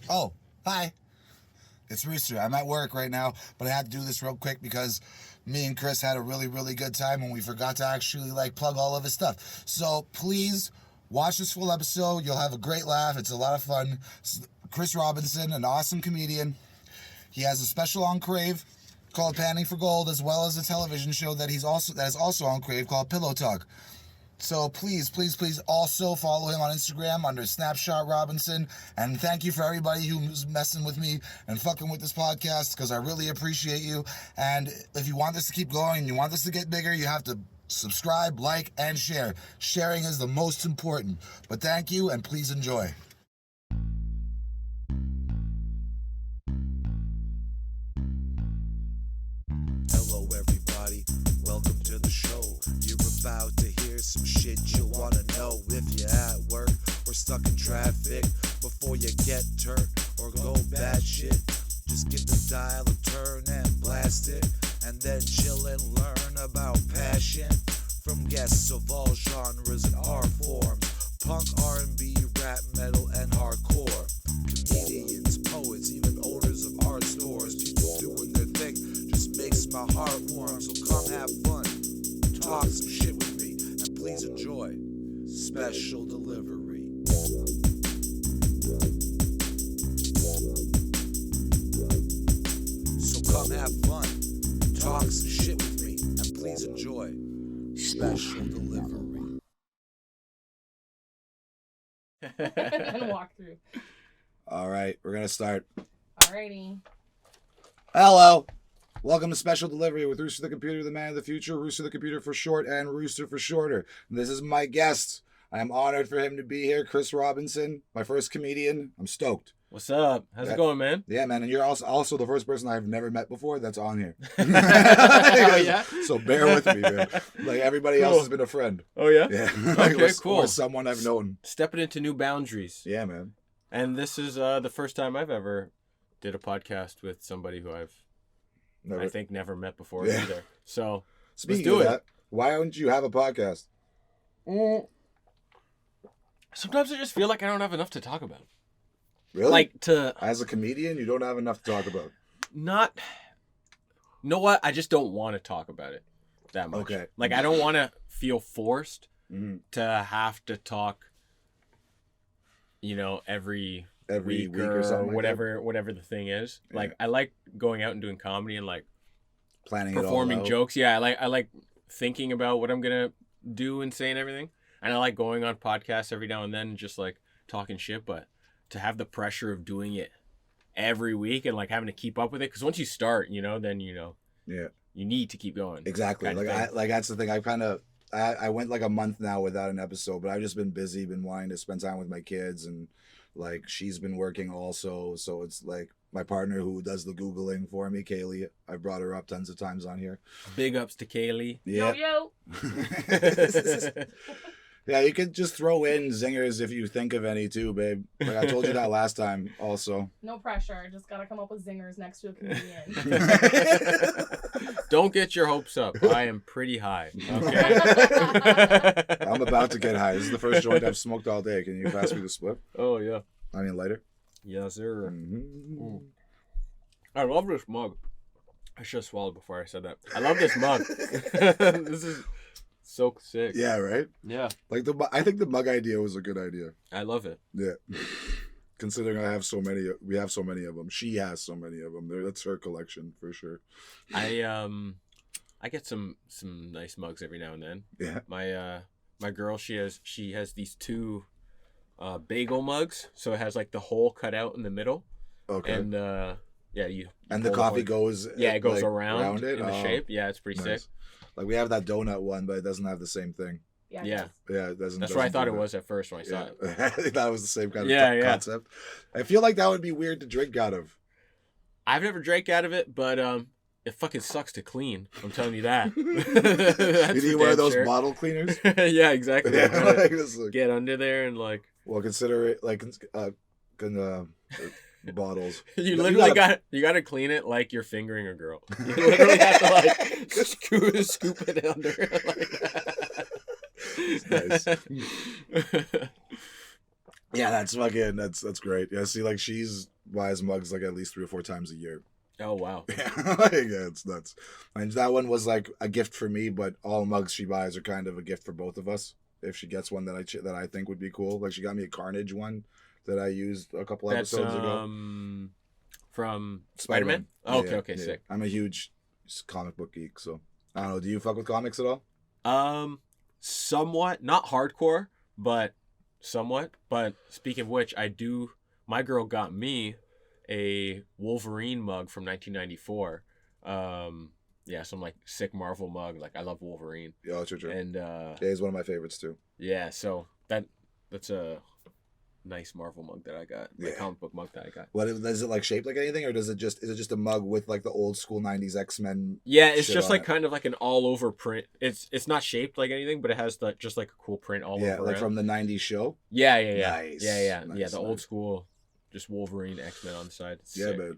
Oh, hi. It's Rooster. I'm at work right now, but I had to do this real quick because me and Chris had a really, really good time and we forgot to actually plug all of his stuff. So please watch this full episode. You'll have a great laugh. It's a lot of fun. Chris Robinson, an awesome comedian. He has a special on Crave called Panning for Gold, as well as a television show that is also on Crave called Pillow Talk. So please, please, please also follow him on Instagram under Snapshot Robinson. And thank you for everybody who's messing with me and fucking with this podcast, because I really appreciate you. And if you want this to keep going and you want this to get bigger, you have to subscribe, like, and share. Sharing is the most important. But thank you, and please enjoy. Hello everybody, welcome to the show. You're about to hear some shit you wanna know. If you're at work or stuck in traffic, before you get turned or go bad shit, just give the dial a turn and blast it, and then chill and learn about passion from guests of all genres and art forms: punk, R&B, rap, metal, and hardcore. Comedians, poets, even owners of art stores, people doing their thing just makes my heart warm. So come have fun, talk some shit with me, and please enjoy special delivery. So come have fun, talk some shit with me, and please enjoy special delivery. And walk through. All right, we're going to start. Alrighty. Hello. Welcome to Special Delivery with Rooster the Computer, the man of the future, Rooster the Computer for short, and Rooster for shorter. And this is my guest. I am honored for him to be here, Chris Robinson, my first comedian. I'm stoked. What's up? How's it going, man? Yeah, man. And you're also the first person I've never met before that's on here. Oh, yeah? So bear with me, man. Like, everybody else has been a friend. Oh, yeah? Yeah. Okay, cool. Or someone I've known. Stepping into new boundaries. Yeah, man. And this is the first time I've ever did a podcast with somebody who I think never met before either. So, Speaking let's do of it. that, why don't you have a podcast? Sometimes I just feel like I don't have enough to talk about. Really? As a comedian, you don't have enough to talk about. Not... You know what? I just don't want to talk about it that much. Okay. Like, I don't want to feel forced Mm-hmm. to have to talk, every week or something, whatever the thing is. Yeah. Like, I like going out and doing comedy and Planning performing it all out. jokes. Yeah, I like thinking about what I'm gonna do and say and everything. And I like going on podcasts every now and then and just talking shit. But to have the pressure of doing it every week and having to keep up with it, because once you start, then Yeah. you need to keep going. Exactly. kind of thing. That's the thing. I went a month now without an episode, but I've just been busy, been wanting to spend time with my kids, and she's been working also. So it's my partner who does the Googling for me, Kaylee. I've brought her up tons of times on here. Big ups to Kaylee. Yeah. Yo. Yeah, you could just throw in zingers if you think of any too, babe. I told you that last time also. No pressure. Just gotta come up with zingers next to a comedian. Don't get your hopes up. I am pretty high. Okay. I'm about to get high. This is the first joint I've smoked all day. Can you pass me the split? Oh yeah. I mean lighter. Yes, sir. Mm-hmm. I love this mug. I should have swallowed before I said that. I love this mug. This is so sick. Yeah, right? Yeah. I think the mug idea was a good idea. I love it. Yeah. Considering we have so many of them. She has so many of them. That's her collection for sure. I get some nice mugs every now and then. Yeah. My girl, she has these two bagel mugs, so it has the hole cut out in the middle. Okay. And and the coffee goes it goes around it in the shape. Yeah, it's pretty sick. We have that donut one, but it doesn't have the same thing. Yeah. It doesn't. That's what I thought it was at first when I saw it. I think that was the same kind of concept. I feel like that would be weird to drink out of. I've never drank out of it, but it fucking sucks to clean. I'm telling you that. Did you wear those bottle cleaners? Yeah, exactly. Yeah, get under there and Well, consider it bottles. You literally got to clean it like you're fingering a girl. You literally have to scoop it under like that. Nice. Yeah, that's fucking that's great. Yeah, see, like she's buys mugs like at least 3 or 4 times a year. Oh wow. Yeah, like, yeah, it's nuts. And that one was like a gift for me, but all mugs she buys are kind of a gift for both of us. If she gets one that I think would be cool, like she got me a Carnage one that I used a couple That's episodes ago. from Spider-Man. Oh, okay, Yeah, okay, yeah. sick. I'm a huge comic book geek, so I don't know. Do you fuck with comics at all? Somewhat, not hardcore, but somewhat. But speaking of which, I do. My girl got me a Wolverine mug from 1994. Yeah, some like sick Marvel mug. Like I love Wolverine, Yeah, true. and Yeah, he's one of my favorites too. yeah. So that's a nice Marvel mug that I got. My Yeah. comic book mug that I got. What is it like shaped like anything, or is it just a mug with like the old school '90s X-Men? Yeah, it's shit just on like it? kind of like an all over print. It's not shaped like anything, but it has just like a cool print all Yeah, over. like it. from the '90s show. Yeah. Nice. Yeah. Nice, The old nice. school, just Wolverine, X-Men on the side. It's Yeah, sick. but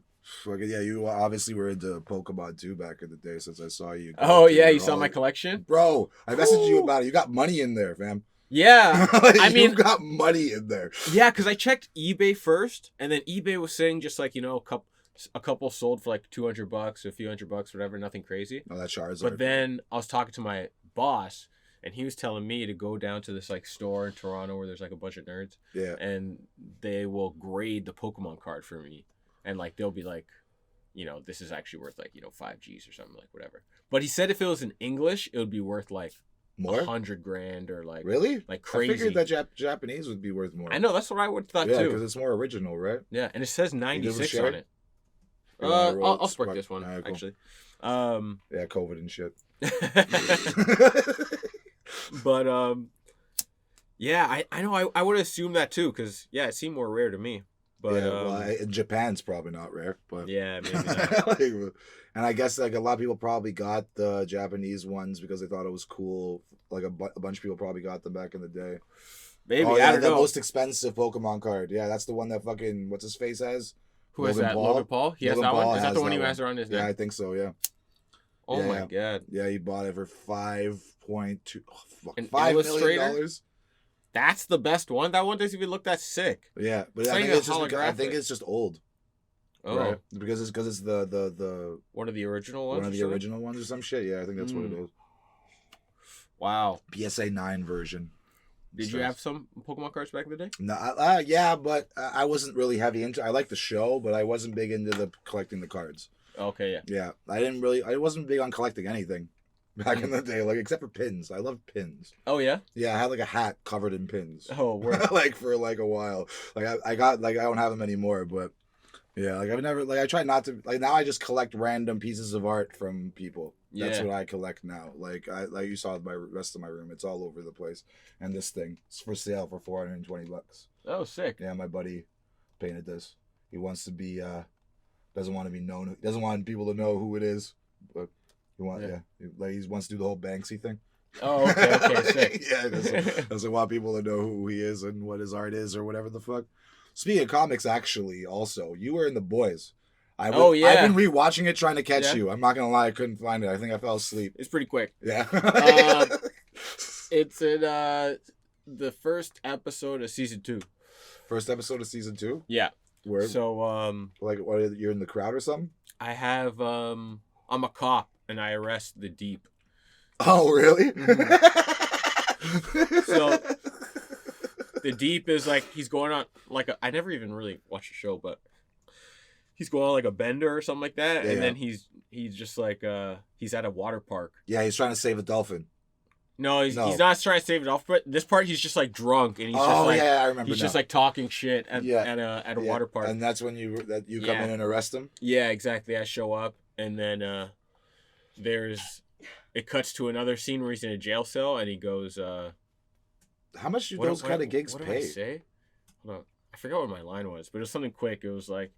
fucking yeah, you obviously were into Pokemon too back in the day since I saw you. Oh yeah, You're you saw all- my collection? Bro, I messaged you Ooh. about it. You got money in there, fam. Yeah. I mean, you got money in there. yeah, because I checked eBay first, and then eBay was saying just like, a couple sold for like $200, a few $100, whatever, nothing crazy. Oh, that Charizard. But then I was talking to my boss, and he was telling me to go down to this like store in Toronto where there's like a bunch of nerds, yeah, and they will grade the Pokemon card for me, and like they'll be like, this is actually worth like 5Gs or something, like whatever. But he said if it was in English, it would be worth like more. $100,000 or like Really? like I crazy. figured that Japanese would be worth more. I know, that's what I would thought Yeah, too. because it's more original, right? Yeah, and it says give a 96 share? on it. You wanna roll I'll it? spark this one Alright, cool. actually. Yeah, COVID and shit. But yeah, I know I would assume that too, because yeah, it seemed more rare to me. But yeah, well, Japan's probably not rare, but yeah, maybe not. like, and I guess like a lot of people probably got the Japanese ones because they thought it was cool. Like a bunch of people probably got them back in the day. Maybe Oh, I yeah, don't the know. most expensive Pokemon card. Yeah, that's the one that fucking what's his face has. Who has Logan that? Paul? Logan Paul? He has Logan that one? Paul Is that has the one that he one. has around his Yeah, I neck? think so. Yeah. Oh my Yeah. god. Yeah, he bought it for $5.2 An $5 illustrator? million. That's the best one? That one doesn't even look that sick. Yeah, but It's I not think even it's just I think holographic. it's just old, Oh. right? Because it's the One of the original ones? one of or the something? original ones or some shit. Yeah, I think that's what it is. Wow. PSA 9 version. Did you have some Pokemon cards back in the day? No, yeah, but I wasn't really heavy into. I like the show, but I wasn't big into the collecting the cards. Okay, yeah. Yeah, I wasn't big on collecting anything back in the day, like except for pins. I love pins. Oh yeah? Yeah, I had like a hat covered in pins. Oh, word. like for like a while. Like I got like I don't have them anymore, but yeah, like I've never like I try not to like now I just collect random pieces of art from people. That's Yeah. what I collect now. Like you saw my rest of my room, it's all over the place. And this thing, it's for sale for $420. Oh, sick. Yeah, my buddy painted this. He wants to be doesn't want to be known. He doesn't want people to know who it is, but he wants he wants to do the whole Banksy thing. Oh, okay, sick. Yeah, doesn't want people to know who he is and what his art is or whatever the fuck. Speaking of comics, actually, also, you were in The Boys. I've been rewatching it trying to catch Yeah. you. I'm not gonna lie, I couldn't find it. I think I fell asleep. It's pretty quick. Yeah. It's in the first episode of season 2. First episode of season 2. Yeah. Where So like what? You're in the crowd or something? I have I'm a cop and I arrest the Deep. Oh, really? So the Deep is like he's going on like I never even really watched the show, but he's going on like a bender or something like that, Yeah, and yeah. then he's just like he's at a water park. Yeah, he's trying to save a dolphin. No, he's No. not trying to save it off, but this part he's just like drunk and he's just Oh like yeah, I remember. he's now. just like talking shit at Yeah. at a water park. and that's when you come Yeah. in and arrest him. Yeah, exactly. I show up, and then it cuts to another scene where he's in a jail cell, and he goes, How much do what- those what- kind of gigs what did I pay? say? Hold on. I forgot what my line was, but it was something quick. It was like,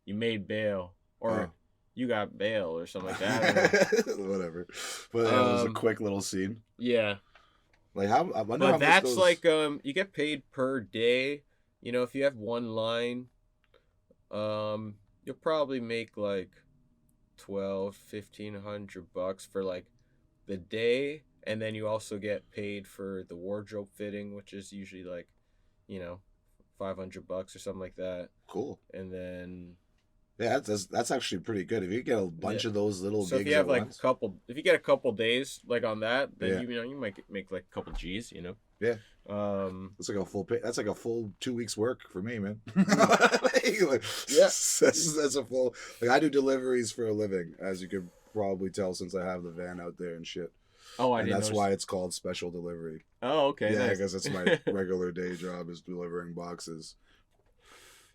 you made bail, or Oh. you got bail, or something like that. Whatever. But yeah, it was a Um, quick little scene. Yeah. Like how I wonder how But much that's those... like, you get paid per day. You know, if you have one line, you'll probably make like $1,200-1,500 for like the day, and then you also get paid for the wardrobe fitting, which is usually like, $500 or something like that. Cool. And then Yeah, that's actually pretty good. If you get a bunch of those little so gigs if you have at like once. if you get a couple days like on that, then Yeah. you know you might make like a couple G's, you know. Yeah. That's like a full pay. That's like a full 2 weeks work for me, man. Yeah. That's a full. Like I do deliveries for a living, as you could probably tell since I have the van out there and shit. Oh, I and didn't that's notice. why it's called special delivery. Oh, okay. Yeah, Nice. because it's my regular day job is delivering boxes.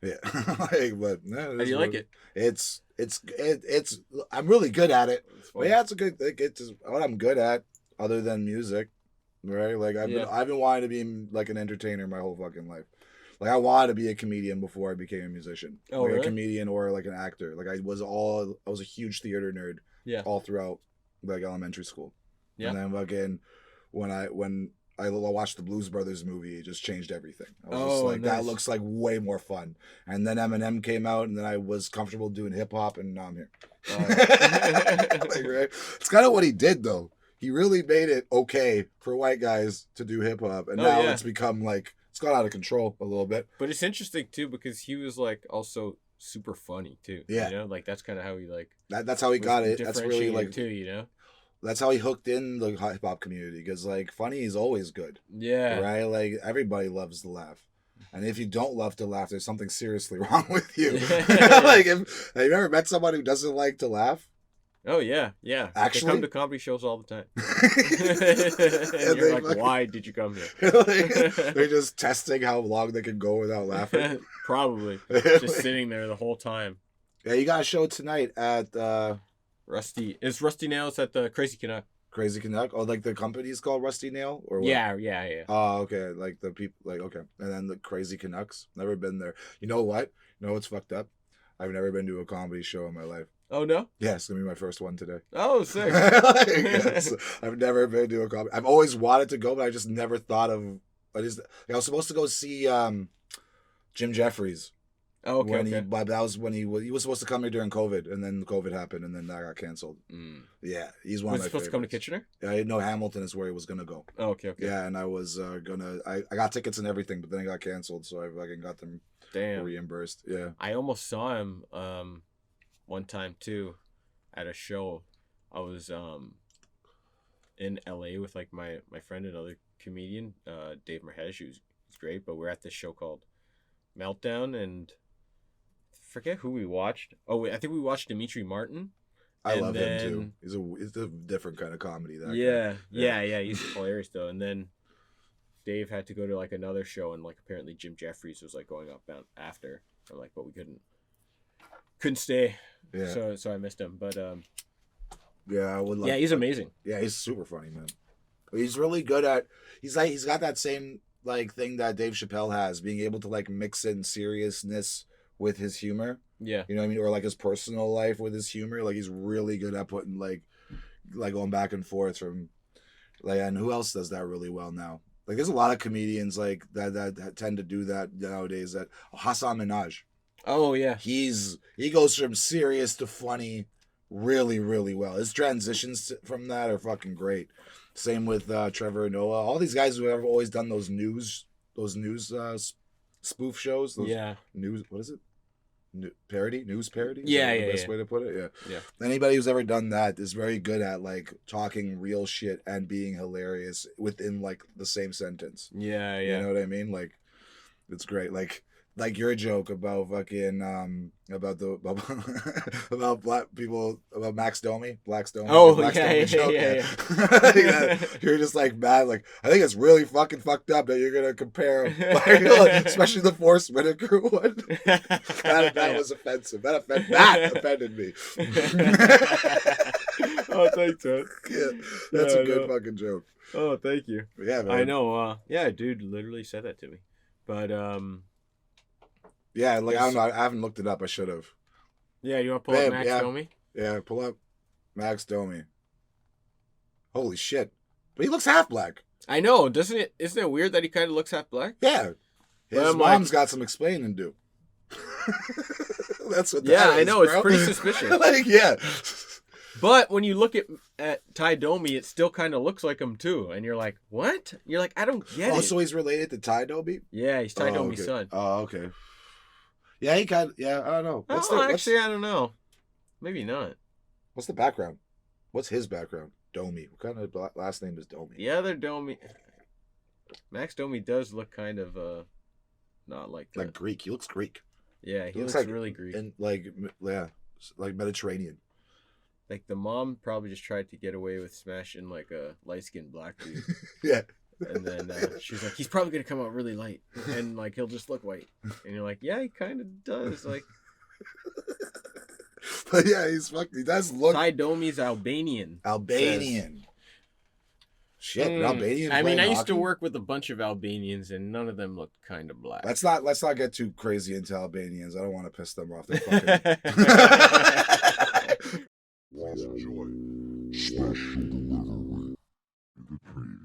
Yeah, like, but no, How do you like it? It's I'm really good at it. It's But fun. yeah, it's a good. It's what I'm good at, other than music, right? Like I've been wanting to be like an entertainer my whole fucking life. Like I wanted to be a comedian before I became a musician. Oh, like really? a comedian or like an actor. Like I was a huge theater nerd. Yeah. All throughout like elementary school. Yeah. And then fucking when I watched the Blues Brothers movie, it just changed everything. I was just Oh, like, that nice. looks like way more fun. And then Eminem came out, and then I was comfortable doing hip hop, and now I'm here. Like, right? It's kind of what he did, though. He really made it okay for white guys to do hip hop, and Oh, now yeah. it's become like it's gone out of control a little bit. But it's interesting too because he was like also super funny too. Yeah. You know, like that's kind of how he like. That's how he was got it. That's really differentiated like too. You know. that's how he hooked in the hip hop community because like funny is always good. Yeah. Right? Like everybody loves to laugh. And if you don't love to laugh, there's something seriously wrong with you. Like have you ever met someone who doesn't like to laugh? Oh yeah, yeah. Actually? They come to comedy shows all the time. And and you're they like, fucking- why did you come here? Like, they're just testing how long they can go without laughing. Probably just sitting there the whole time. Yeah, you got a show tonight at Rusty is Rusty Nails at the Crazy Canuck. Crazy Canuck. Oh, like the company's called Rusty Nail, or what? Yeah. Oh, okay. Like the people, like okay, and then the Crazy Canucks. Never been there. You know what? You know what's fucked up? I've never been to a comedy show in my life. Oh no. Yeah, it's gonna be my first one today. Oh, sick. Like, yes, I've never been to a comedy. I've always wanted to go, but I just never thought of. I was supposed to go see Jim Jeffries. Oh, okay. When okay. but that was when he was supposed to come here during COVID, and then COVID happened, and then that got canceled. Mm. Yeah, he's one Was of he my supposed to come to favorites. Kitchener? I know Hamilton is where he was gonna go. Oh, okay. Yeah, and I was I got tickets and everything, but then it got canceled, so I fucking got them Damn. reimbursed. Yeah. I almost saw him one time too at a show. I was in LA with like my friend, another comedian, Dave Merhesh, who's great, but we're at this show called Meltdown, and forget who we watched. Oh, I think we watched Dimitri Martin. I And love him too. then- He's a different kind of comedy. That guy. Yeah. He's hilarious though. And then Dave had to go to like another show, and like apparently Jim Jeffries was like going up after. I'm like, but we couldn't stay. Yeah. So I missed him. But Yeah, I would. Like, yeah, he's amazing. Yeah, he's super funny, man. He's really good at. He's got that same like thing that Dave Chappelle has, being able to like mix in seriousness with his humor. Yeah. You know what I mean? Or like his personal life with his humor. Like he's really good at putting like going back and forth from like, and who else does that really well now? Like there's a lot of comedians like that tend to do that nowadays. That Hassan Minaj, Oh yeah. he goes from serious to funny really, really well. His transitions from that are fucking great. Same with Trevor Noah. All these guys who have always done those news spoof shows. Those Yeah. news, what is it? News parody? Is Yeah, that the yeah, best yeah. way to put it? Yeah. Yeah. Anybody who's ever done that is very good at like talking real shit and being hilarious within like the same sentence. Yeah. You know what I mean? Like it's great. Like your joke about fucking about about black people, about Max Domi, Black Domi. Oh, Black yeah, Domi yeah, joke, yeah. You're just like mad. Like I think it's really fucking fucked up that you're gonna compare, like, especially the Forrest Whitaker one. That was offensive. That offended me. Oh, thanks, man. Yeah, that's Yeah, a good I know. fucking joke. Oh, thank you. Yeah, man. I know. Yeah, dude, literally said that to me. But Yeah, like I don't know. I haven't looked it up. I should have. yeah, you want to pull Babe, up Max yeah. Domi? Yeah, pull up Max Domi. Holy shit! But he looks half black. I know, doesn't it? Isn't it weird that he kind of looks half black? Yeah, his But I'm mom's like- got some explaining to do. That's what. Yeah, that I is, know, it's bro. pretty suspicious. Like, yeah, But when you look at Ty Domi, it still kind of looks like him too, and you're like, what? You're like, I don't get it. Oh, so he's related to Ty Domi? Yeah, he's Ty Domi's okay. son. Oh, okay. Yeah, he kind of. Yeah, I don't know. I don't know. Maybe not. What's the background? What's his background? Domi. What kind of last name is Domi? The other Domi, Max Domi does look kind of not like that. Like Greek. He looks Greek. Yeah, he looks like really Greek. And like Mediterranean. Like the mom probably just tried to get away with smashing like a light-skinned black dude. Yeah. And then she's like, he's probably gonna come out really light, and like he'll just look white. And you're like, yeah, he kind of does. Like, but yeah, he does look. Ty Domi's Albanian. Albanian. Shit, Albanian. I mean, I used to hockey? work with a bunch of Albanians, and none of them looked kind of black. Let's not get too crazy into Albanians. I don't want to piss them off. They're fucking. Please enjoy special delivery in the preview.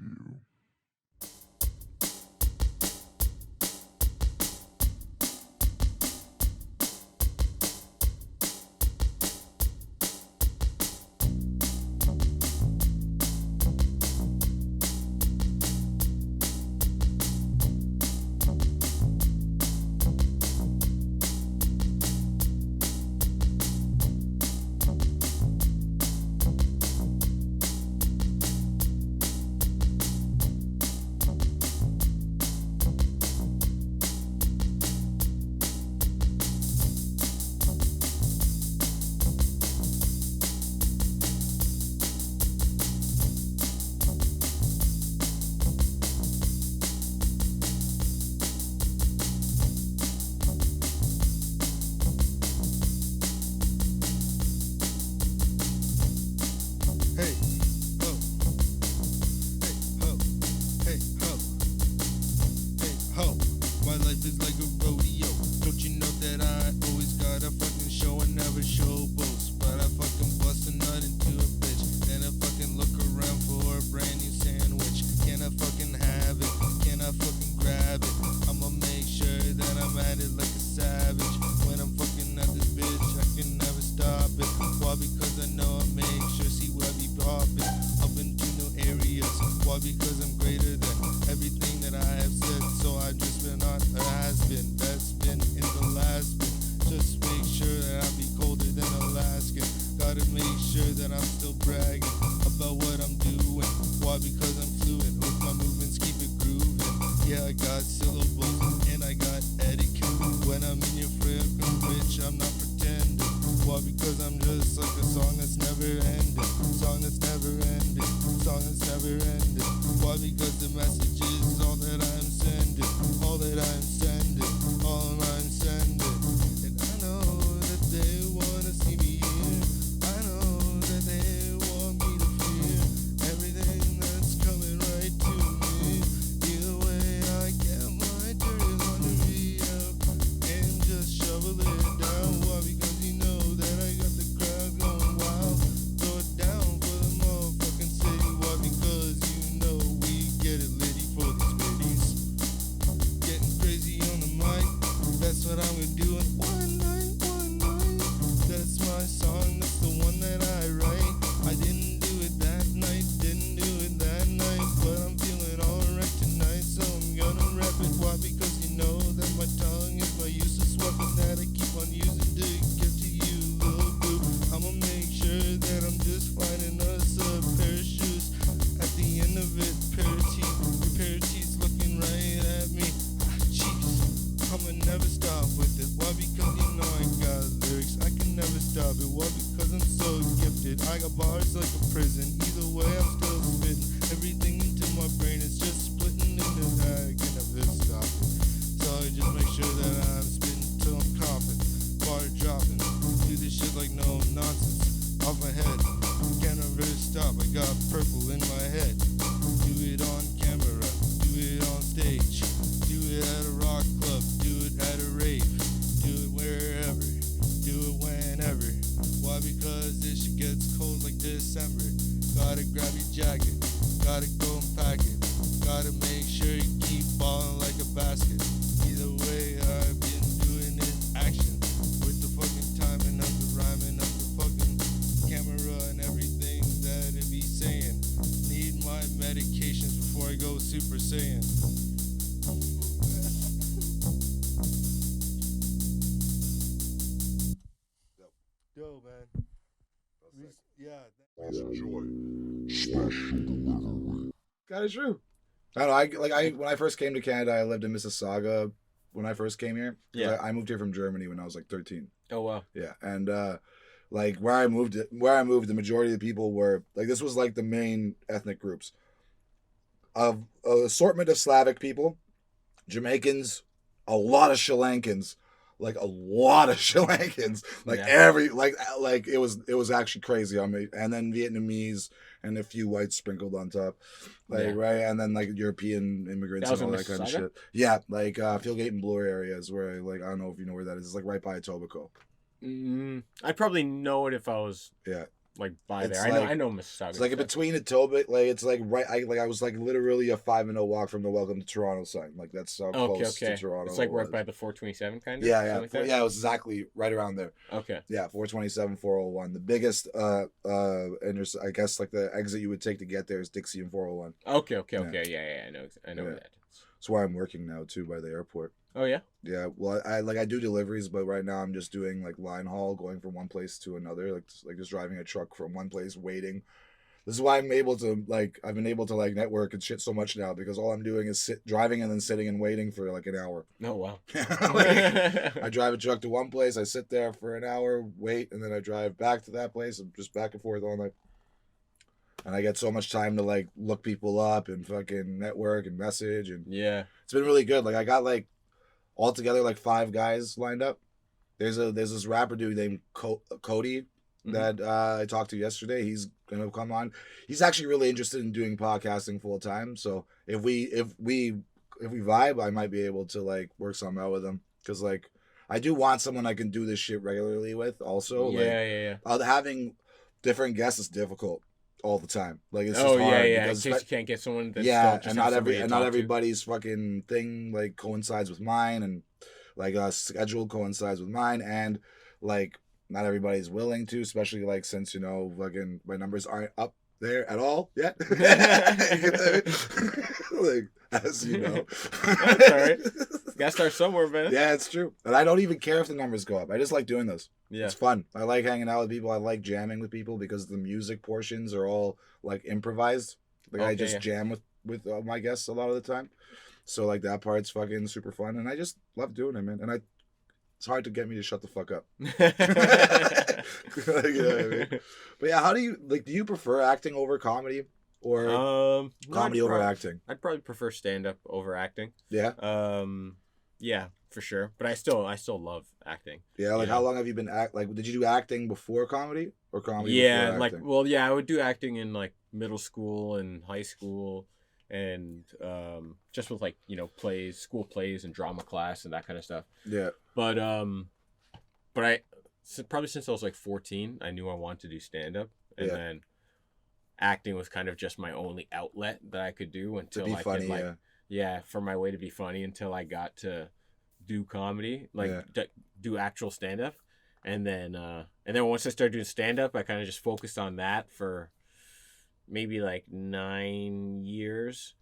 Hey, ho. Hey, ho. Hey, ho. Hey, ho. My life is like a rodeo. Don't you know that I always got a fucking show and never show boast? But I fucking bust a nut into a bitch. Then I fucking look around for a brand new sandwich. Can I fucking have it? Can I fucking grab it? I'ma make sure that I'm at it like a savage. When I'm fucking at this bitch, I can never stop it. Why? Because I know I make sure, see where I be popping up into new areas. Why? Because I'm greater than everything that I have said. So I just been on a has-been. That's been in the last bin. Just make sure that I be colder than Alaskan. Gotta make sure that I'm still bragging about what I'm doing. Why? Because I'm fluent with my movements, keep it grooving. Yeah, I got syllables and I got etiquette. When I'm in your freaking bitch, I'm not pretending. Why? Because I'm just like a song that's never ending. Song that's never ending. Song that's never ending. Why? Because the message is all that I'm sending. All that I'm sending. All I'm sending. And I know that they wanna see me here. I know that they want me to fear everything that's coming right to me. Either way, I get my dirty laundry out and just shovel it down. Why? Because you know that I got the crowd going wild. Throw it down for the motherfucking city. Why? Because you know we get it litty for these biddies. Getting crazy on the mic, that's what I'm gonna do. And one night, that's my song, that's the one that I write. I didn't do it that night, but I'm feeling alright tonight, so I'm gonna rap it. Why? Because you know that my tongue is my useless weapon that I keep on using to get to you, little boo. I'ma make sure that I'm just finding us a pair of shoes. At the end of it, pair of teeth, your pair of teeth looking right at me. Jeez, I'ma never stop with it. Why? Because you know I got lyrics, I can never stop it. Why? Because I'm so gifted. I got bars like a prison. Either way, I'm still spitting everything into my brain. It's just splitting into that. I can never stop it. So I just make sure that I'm spitting till I'm coughing, bar dropping. Do this shit like no nonsense off my head. Can't ever stop. I got purple in my head. Do it on camera. Do it on stage. Do it at a rock club. Do it at a rave. Do it wherever. Do it whenever. Why? Because this shit gets cold like December. Yo, man. Yeah. Please enjoy Special Delivery. That is true. I don't know. When I first came to Canada, I lived in Mississauga when I first came here. 'Cause Yeah. I moved here from Germany when I was like 13. Oh wow. Yeah, and like where I moved, the majority of the people were like, this was like the main ethnic groups of assortment of Slavic people, Jamaicans, a lot of Sri Lankans, like like Yeah. it was actually crazy on me, and then Vietnamese and a few whites sprinkled on top, like Yeah. right, and then like European immigrants That was and all in that kind of Mississauga? shit. Yeah, like Fieldgate and Bloor areas where I don't know if you know where that is. It's like right by Etobicoke. I'd probably know it if I was Yeah. like by It's there. like- I know Mississauga. It's like in between Etobicoke, like it's like right. I was like literally a 5-minute walk from the Welcome to Toronto sign. Like that's how Okay, close okay. to Toronto. It's like it right was. by the 427 kind of. Yeah, something like that? yeah, it was exactly right around there. Okay. Yeah, 427, 401. The biggest, I guess like the exit you would take to get there is Dixie and 401. Okay. Yeah. Yeah. I know Yeah. that. That's where I'm working now too, by the airport. Oh yeah. Yeah, well, I do deliveries, but right now I'm just doing like line haul, going from one place to another, like just driving a truck from one place, waiting. This is why I've been able to network and shit so much now, because all I'm doing is driving and then sitting and waiting for like an hour. Oh wow. Like, I drive a truck to one place, I sit there for an hour, wait, and then I drive back to that place. I'm just back and forth all night. And I get so much time to like look people up and fucking network and message, and Yeah. it's been really good. Like I got like altogether like 5 guys lined up. There's this rapper dude named Cody that I talked to yesterday. He's gonna come on. He's actually really interested in doing podcasting full time. So if we vibe, I might be able to like work something out with him, because like I do want someone I can do this shit regularly with. Also, Yeah. having different guests is difficult all the time. Like it's just Oh hard yeah. In because case you can't get someone that's yeah, just and have not somebody to talk to. everybody's fucking thing like coincides with mine, and like schedule coincides with mine, and like not everybody's willing to, especially like since fucking my numbers aren't up there at all yet. Like as you know. That's all right. Gotta start somewhere, man. Yeah, it's true. And I don't even care if the numbers go up. I just like doing this. Yeah. It's fun. I like hanging out with people. I like jamming with people because the music portions are all like improvised. Like I Okay, just yeah. jam with my guests a lot of the time. So like that part's fucking super fun, and I just love doing it, man. And it's hard to get me to shut the fuck up. Like, you know what I mean? But yeah, how do you prefer acting over comedy, or no, comedy over acting? I'd probably prefer stand up over acting. Yeah, Yeah, for sure. But I still love acting. yeah. Like Yeah. how long have you been like? Did you do acting before comedy or comedy? Yeah, before acting? I would do acting in like middle school and high school, and just with like plays, school plays and drama class and that kind of stuff. Yeah. But probably since I was like 14, I knew I wanted to do stand up, and Yeah. then acting was kind of just my only outlet that I could do until be I funny, could like for my way to be funny, until I got to do comedy, like do actual stand up, and then once I started doing stand up, I kind of just focused on that for maybe like 9 years,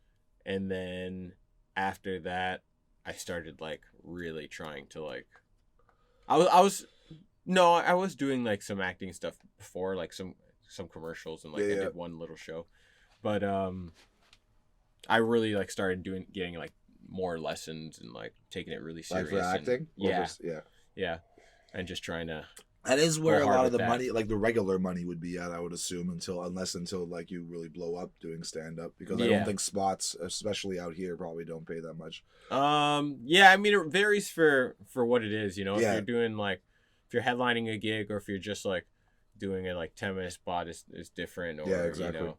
and then after that I started like really trying to like I was doing like some acting stuff before, like some commercials, and like I did one little show, but I really like started getting like more lessons and like taking it really serious. Like for acting? And, yeah, and just trying to. That is where a hard lot of with the that. money, like the regular money, would be at, I would assume, until like you really blow up doing stand up, because I Yeah. don't think spots, especially out here, probably don't pay that much. Yeah, I mean it varies for what it is, if Yeah. you're doing like, if you're headlining a gig, or if you're just like doing a like 10-minute spot is different, or Yeah, exactly.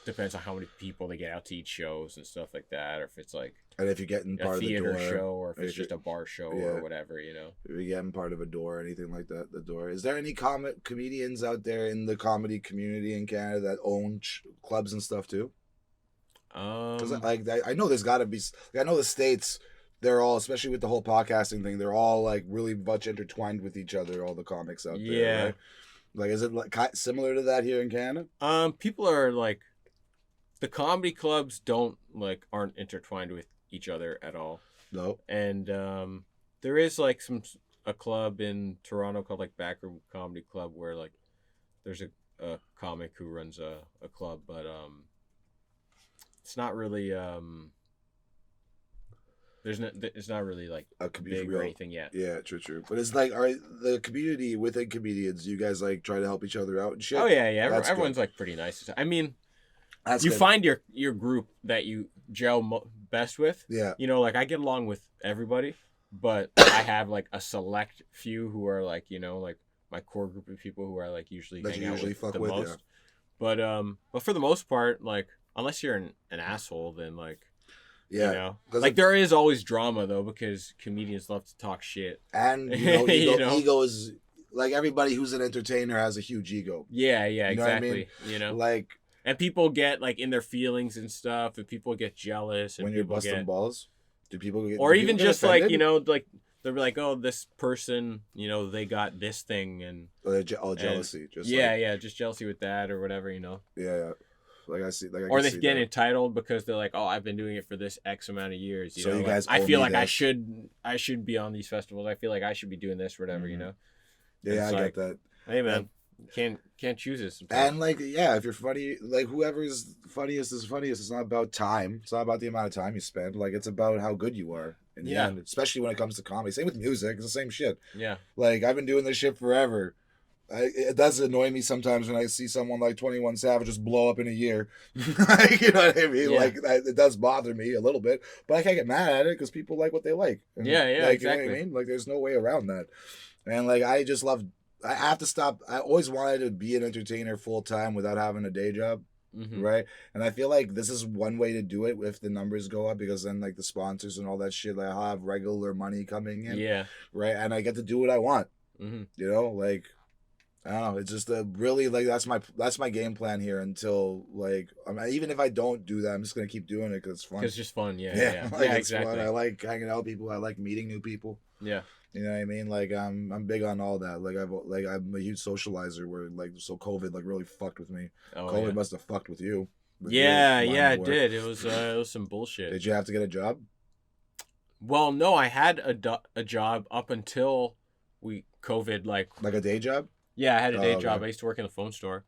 depends on how many people they get out to eat shows and stuff like that, or if it's like And if you're getting a part of the theater door, show, or if it's if you- just a bar show yeah. or whatever, if you're getting part of a door or anything like that, the door. Is there any comedians out there in the comedy community in Canada that own clubs and stuff too? Because I know there's got to be. I know the States, they're all, especially with the whole podcasting thing, they're all like really much intertwined with each other. All the comics out there, Yeah. right? Like, is it like similar to that here in Canada? People are like, the comedy clubs aren't intertwined with each other at all. No. And there is like a club in Toronto called like Backroom Comedy Club where like there's a comic who runs a club, but it's not really it's not really like A community big or anything yet. Yeah, true. But it's like, all right, the community within comedians, you guys like try to help each other out and shit. Oh yeah. That's Everyone's good. like pretty nice. I mean, That's you good. find your group that you gel best with. Yeah. You know, like I get along with everybody, but I have like a select few who are like, you know, like my core group of people who are like usually That hang you out usually with fuck the with, most. yeah. But for the most part, like unless you're an asshole, then like Yeah. you know, 'Cause like there is always drama though because comedians love to talk shit. And you know, ego, You know? ego is like everybody who's an entertainer has a huge ego. Yeah, You know what I exactly. mean? You know, Like and people get like in their feelings and stuff, and people get jealous, and when you're people busting get, balls, do people get, or do even people get just like, offended? you know, like they're like, oh, this person, you know, they got this thing, and Or they're jealousy, just yeah, just jealousy with that or whatever, you know. yeah. Like I see, like I Or can they see get that. entitled because they're like, oh, I've been doing it for this X amount of years. You So know, you like, guys I owe feel me like I this. should be on these festivals. I feel like I should be doing this, whatever, you Mhm. know. Yeah, It's I like, get that. Hey man, And- can't choose it sometimes. And like, yeah, if you're funny, like whoever's funniest is funniest. It's not about time. It's not about the amount of time you spend. Like it's about how good you are in the Yeah. end. Especially when it comes to comedy. Same with music. It's the same shit. Yeah. Like I've been doing this shit forever. It does annoy me sometimes when I see someone like 21 Savage just blow up in a year. Like, you know what I mean? Yeah. Like it does bother me a little bit, but I can't get mad at it because people like what they like. And, Yeah, like, You know exactly. what I mean? Like there's no way around that. And like I just love. I have to stop. I always wanted to be an entertainer full time without having a day job. Hmm. Right, and I feel like this is one way to do it if the numbers go up, because then like the sponsors and all that shit, like I'll have regular money coming in, Yeah. right, and I get to do what I want, Hmm. you know, like I don't know, it's just a really like that's my game plan here until like even if I don't do that, I'm just gonna keep doing it because it's fun. It's just fun. Yeah. Yeah, like, Yeah. it's fun. Exactly. I like hanging out with people. I like meeting new people. Yeah. You know what I mean? Like I'm big on all that. Like I'm a huge socializer. Where like so COVID like really fucked with me. Oh, COVID yeah. must have fucked with you. with Yeah, your line yeah, of it work. did. It was some bullshit. Did you have to get a job? Well, no, I had a job up until COVID. Like, Like a day job? yeah, I had a day Oh, job. okay. I used to work in a phone store,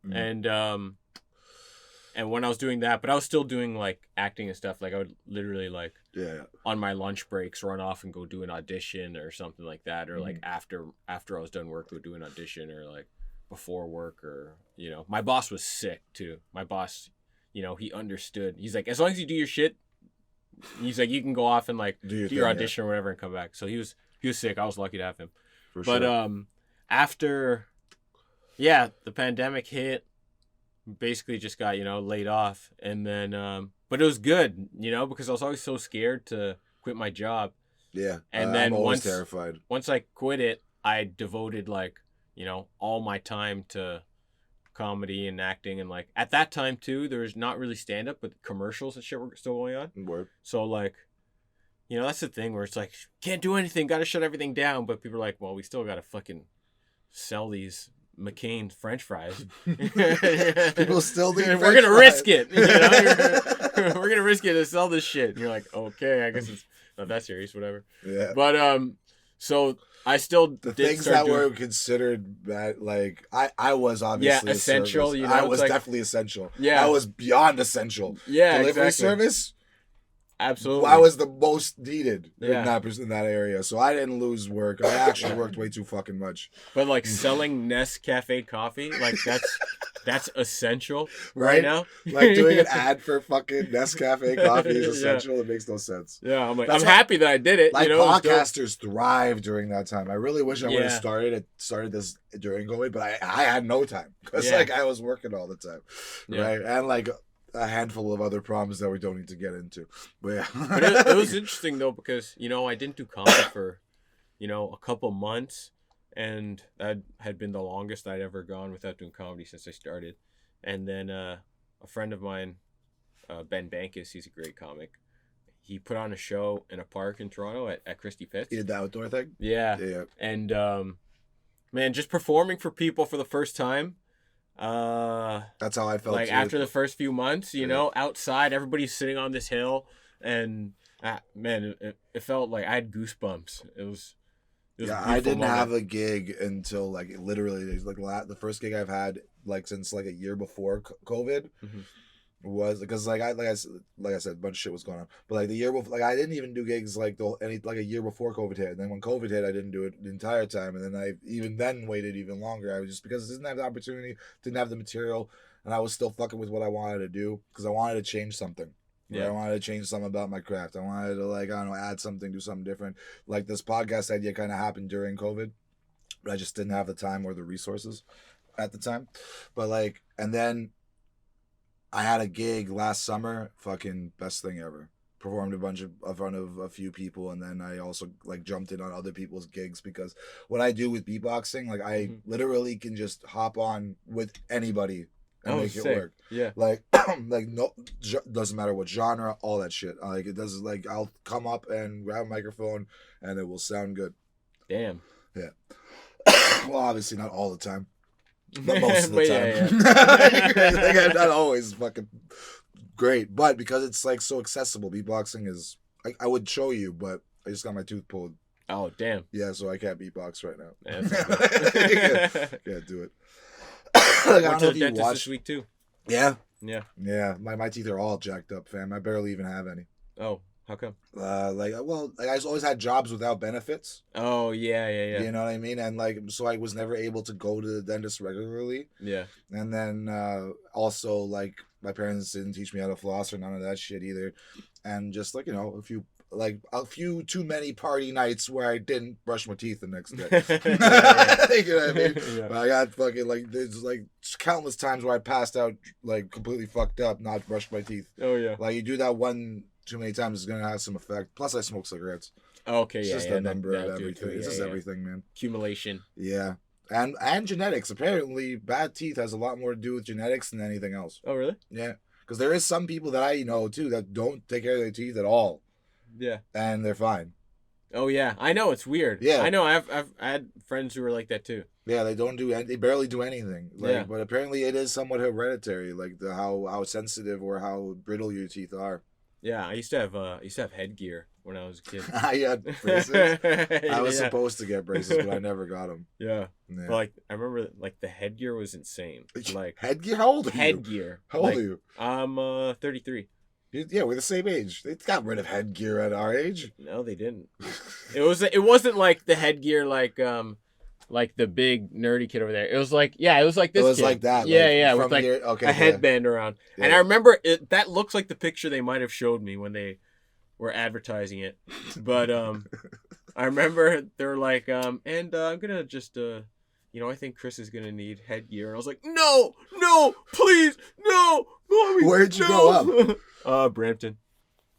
Mhm. and when I was doing that, but I was still doing like acting and stuff. Like I would literally like Yeah. on my lunch breaks run off and go do an audition or something like that, or like after I was done work, go do an audition, or like before work, or you know, my boss was sick too. My boss, you know, he understood. He's like, as long as you do your shit, he's like, you can go off and like Do do your your thing, audition or whatever and come back. So he was sick. I was lucky to have him. For But sure. after, yeah, the pandemic hit, basically just got, you know, laid off, and then but it was good, you know, because I was always so scared to quit my job. Yeah. and then I'm always once- terrified. Once I quit it, I devoted like, you know, all my time to comedy and acting, and like at that time too, there was not really stand up, but commercials and shit were still going on. Word. So like, you know, that's the thing where it's like, can't do anything, got to shut everything down. But people are like, well, we still got to fucking sell these McCain French fries. People still do We're French gonna fries. risk it. You know? We're gonna risk it to sell this shit. And you're like, okay, I guess it's not that serious, whatever. Yeah. But so I still The did things start that doing, were considered bad, like I was obviously a essential, service. you know, I it's was like- definitely essential. Yeah. I was beyond essential. yeah, Delivery exactly. service. Absolutely. I was the most needed Yeah. in that area, so I didn't lose work. I actually worked way too fucking much. But like selling Nescafe coffee, like that's essential right, Right? now. Like doing an ad for fucking Nescafe coffee is Yeah. essential. It makes no sense. Yeah, I'm like, That's I'm why- happy that I did it. Like you know, it was dope. podcasters thrive during that time. I really wish I would have Yeah. started this during COVID, but I had no time because Yeah. like I was working all the time, Yeah. right? And like a handful of other problems that we don't need to get into. But yeah, But it was interesting though, because you know I didn't do comedy for, you know, a couple months, and that had been the longest I'd ever gone without doing comedy since I started. And then a friend of mine, Ben Bankus, he's a great comic. He put on a show in a park in Toronto at Christie Pitts. you did the outdoor thing. Yeah. Yeah, And man, just performing for people for the first time. that's how I felt. Like too. after the first few months, you Yeah. know, outside, everybody's sitting on this hill, and man, it felt like I had goosebumps. It was It was a Yeah, I beautiful didn't have moment. a gig until like literally like the first gig I've had like since like a year before COVID Mhm. was because like I said, a bunch of shit was going on. But like the year before, like I didn't even do gigs like a year before COVID hit. And then when COVID hit, I didn't do it the entire time. And then I even then waited even longer. I was just because I didn't have the opportunity, didn't have the material, and I was still fucking with what I wanted to do because I wanted to change something. Yeah. I wanted to change something about my craft. I wanted to like I don't know add something, do something different. Like this podcast idea kind of happened during COVID, but I just didn't have the time or the resources at the time. But like, and then I had a gig last summer, fucking best thing ever. Performed in front of a few people, and then I also like jumped in on other people's gigs because what I do with beatboxing, like I literally can just hop on with anybody and make it work. Yeah. Like, like no, doesn't matter what genre, all that shit. Like it does. Like I'll come up and grab a microphone, and it will sound good. Damn. Yeah. Well, obviously not all the time. But most of the But time. yeah. Like, I'm not always fucking great. But because it's like so accessible, beatboxing is I would show you, but I just got my tooth pulled. Oh, damn. Yeah, so I can't beatbox right now. Yeah, that's not good. Can't do it. Like, I Went don't to know the if you dentist watched. this week too. Yeah. Yeah. Yeah. My teeth are all jacked up, fam. I barely even have any. Oh, how come? Like I always had jobs without benefits. Oh, yeah. You know what I mean? And like so I was never able to go to the dentist regularly. Yeah. And then also like my parents didn't teach me how to floss or none of that shit either. And just like, you know, a few too many party nights where I didn't brush my teeth the next day. You know what I mean? Yeah. But I got fucking like there's like countless times where I passed out like completely fucked up, not brushed my teeth. Oh, yeah. Like you do that one too many times, it's gonna have some effect. Plus I smoke cigarettes. Okay, It's yeah. just yeah, a number of that too, everything. It's yeah, just yeah. everything, man. Accumulation. Yeah. And genetics. Apparently, bad teeth has a lot more to do with genetics than anything else. Oh, really? Yeah. Because there is some people that I know, too, that don't take care of their teeth at all. Yeah. And they're fine. Oh, yeah. I know. It's weird. Yeah. I know. I had friends who were like that, too. Yeah, they barely do anything. Like, Yeah. But apparently it is somewhat hereditary, like how sensitive or how brittle your teeth are. Yeah, I used to have headgear when I was a kid. I had braces. I was Yeah. supposed to get braces, but I never got them. Yeah. Yeah. But like I remember like the headgear was insane. Like Headgear? How old are you? headgear. How old Like, are you? I'm 33. Yeah, we're the same age. They got rid of headgear at our age. No, they didn't. It wasn't like the headgear like the big nerdy kid over there. It was like this It was kid. like that. Yeah, from with like here- okay, a headband around. Yeah. And I remember that looks like the picture they might have showed me when they were advertising it. But I remember they're like and I'm gonna just I think Chris is gonna need headgear. And I was like, no, please, no, mommy. Where'd you no. Brampton.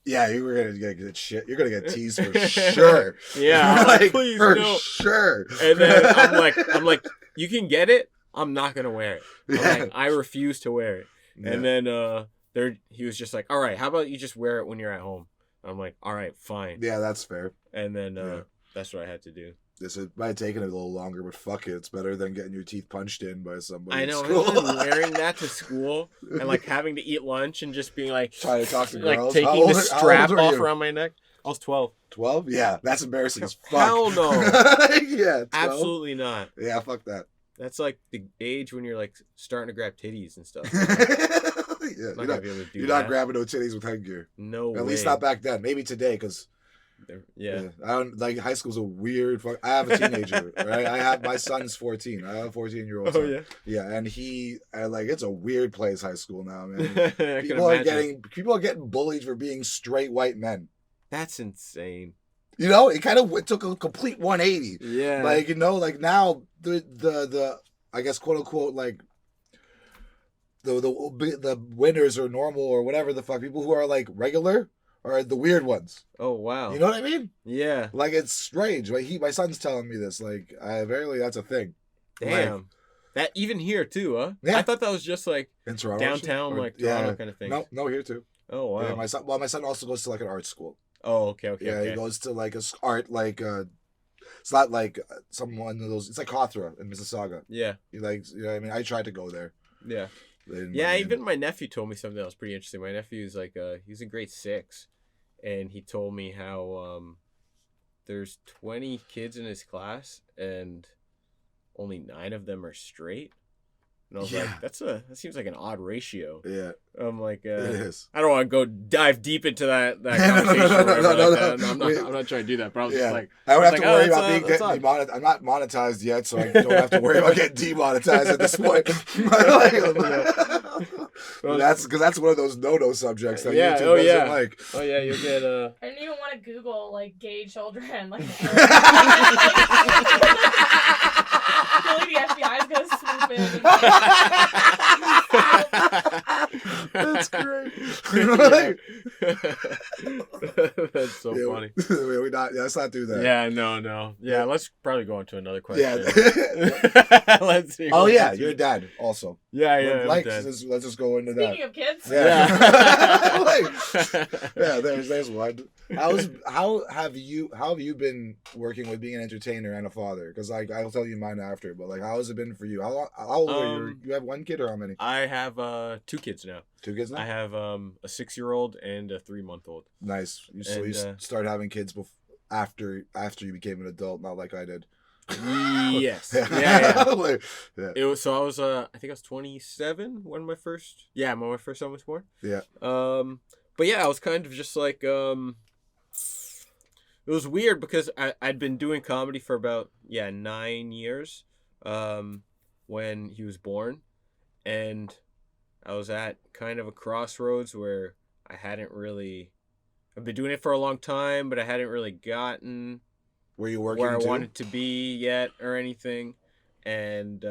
Yeah, you were gonna get shit. You're gonna get teased for sure. Yeah, I'm like, please, for no. sure. And then I'm like, you can get it. I'm not gonna wear it. Yeah. I refuse to wear it. Yeah. And then he was just like, all right, how about you just wear it when you're at home? I'm like, all right, fine. Yeah, that's fair. And then Yeah. that's what I had to do. This might have taken a little longer, but fuck it. It's better than getting your teeth punched in by somebody. I at know. school. Imagine wearing that to school and like having to eat lunch and just being like Trying to talk to like girls. taking How the old strap are off you? around my neck. I was 12. 12? Yeah, that's embarrassing as fuck. Hell no. Yeah, 12? Absolutely not. Yeah, fuck that. That's like the age when you're like starting to grab titties and stuff. Yeah, I'm not gonna be able to do you're that. not grabbing no titties with headgear. No At way. least not back then. Maybe today, because Yeah. I don't like high school's a weird. I have a teenager, right? I have my son's 14. I have a 14-year-old Oh son. yeah. Yeah, and it's a weird place, high school now, man. I can imagine. People are getting bullied for being straight white men. That's insane. You know, it kind of took a complete 180. Yeah. Like, you know, like now the I guess quote unquote like the winners or normal or whatever the fuck, people who are like regular are the weird ones. Oh wow. You know what I mean? Yeah. Like it's strange. Like my son's telling me this. Like apparently that's a thing. Damn. Like, That even here too, huh? Yeah. I thought that was just like in Toronto, downtown, or- like Toronto kind of thing. No, here too. Oh wow. Yeah, my son also goes to like an art school. Oh okay. Yeah, Okay. he goes to like art like it's not like some one of those. It's like Hawthorne in Mississauga. Yeah. He likes, you know what I mean? I tried to go there. Yeah. They didn't Yeah. let me in. Even my nephew told me something that was pretty interesting. My nephew's like he's in grade 6, and he told me how there's 20 kids in his class and only 9 of them are straight. And I was like, that seems like an odd ratio. Yeah. I'm like, It is. I don't want to go dive deep into that conversation. or whatever No. like that. I'm not trying to do that. But I was just like, I don't have to worry about being getting demonetized. I'm not monetized yet, so I don't have to worry about getting demonetized at this point. That's because that's one of those no subjects that YouTube doesn't like. Oh yeah, you'll get I didn't even want to Google like gay children. Like, really, the FBI is gonna swoop in. That's great. That's so funny. Let's not do that. Yeah, no. Yeah, let's probably go on to another question. Yeah. Let's see. Oh yeah, your dad also. Yeah. Like, I'm dead. let's just go into that. Speaking of kids, Yeah. There's one. How have you been working with being an entertainer and a father? Because like I'll tell you mine after, but like how has it been for you? How old are you? You have one kid or how many? I have 2 kids now. 2 kids now. I have a 6-year-old and a 3-month-old. Nice. You started having kids after you became an adult, not like I did. Yes. Yeah. Like, yeah. It was so I was I think I was 27 when my first son was born. Yeah. But yeah, I was kind of just like it was weird because I'd been doing comedy for about 9 years when he was born, and I was at kind of a crossroads where I've been doing it for a long time, but I hadn't really gotten Were you working where I too? wanted to be yet or anything. And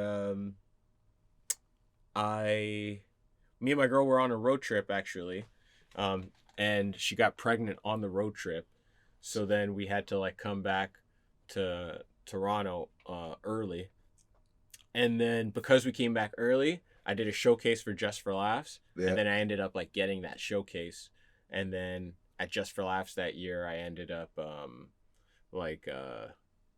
me and my girl were on a road trip actually. And she got pregnant on the road trip. So then we had to like come back to Toronto early. And then because we came back early, I did a showcase for Just for Laughs. Yeah. And then I ended up like getting that showcase. And then at Just for Laughs that year, I ended up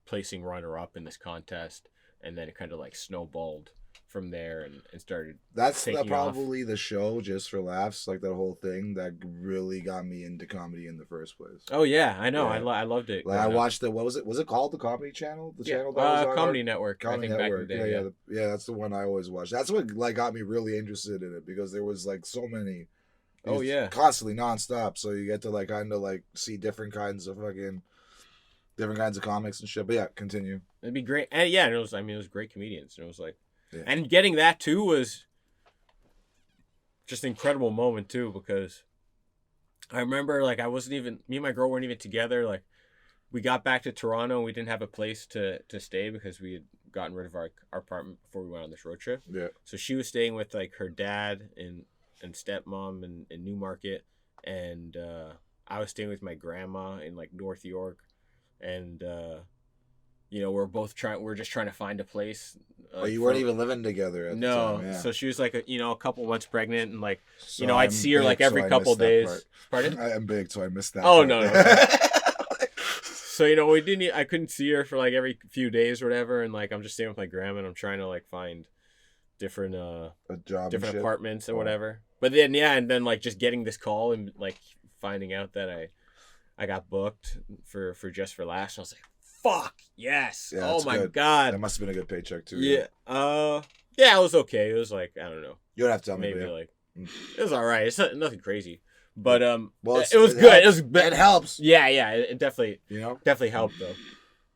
placing runner-up in this contest. And then it kind of like snowballed from there and started That's taking probably the show Just for Laughs, like that whole thing that really got me into comedy in the first place. Oh yeah, I know. Yeah. I loved it. Like I watched it. What was it? Was it called the Comedy Channel? The channel that was on Comedy Network. Comedy I think Network. back in the day. Yeah, that's the one I always watched. That's what like got me really interested in it because there was like so many. Oh, yeah. Constantly nonstop, so you get to like kind of like see different kinds of comics and shit. But yeah, continue. It'd be great. And yeah, it was great comedians. And it was like, Yeah. and getting that too was just an incredible moment too, because I remember like me and my girl weren't even together. Like we got back to Toronto and we didn't have a place to stay because we had gotten rid of our apartment before we went on this road trip. Yeah. So she was staying with like her dad and stepmom in Newmarket, and I was staying with my grandma in like North York, and we're just trying to find a place. But you weren't even living together at the time. Yeah. So she was like a couple months pregnant, and like So I'd I'm see her big, like every so I couple missed that days. part. Pardon? I am big, so I missed that. Oh, part. no. So I couldn't see her for like every few days or whatever, and like I'm just staying with my grandma and I'm trying to like find different A job, different and shit. apartments and Oh. whatever. But then and then like just getting this call and like finding out that I got booked for Just for Laughs. I was like, fuck yes. Yeah, Oh that's my good. god. That must have been a good paycheck too. Yeah. Yeah, it was okay. It was like, I don't know. You don't have to tell me. Maybe but yeah. like it was all right. It's nothing crazy. But Well, it was good. helps. It was It helps. Yeah, it definitely You know. helped though.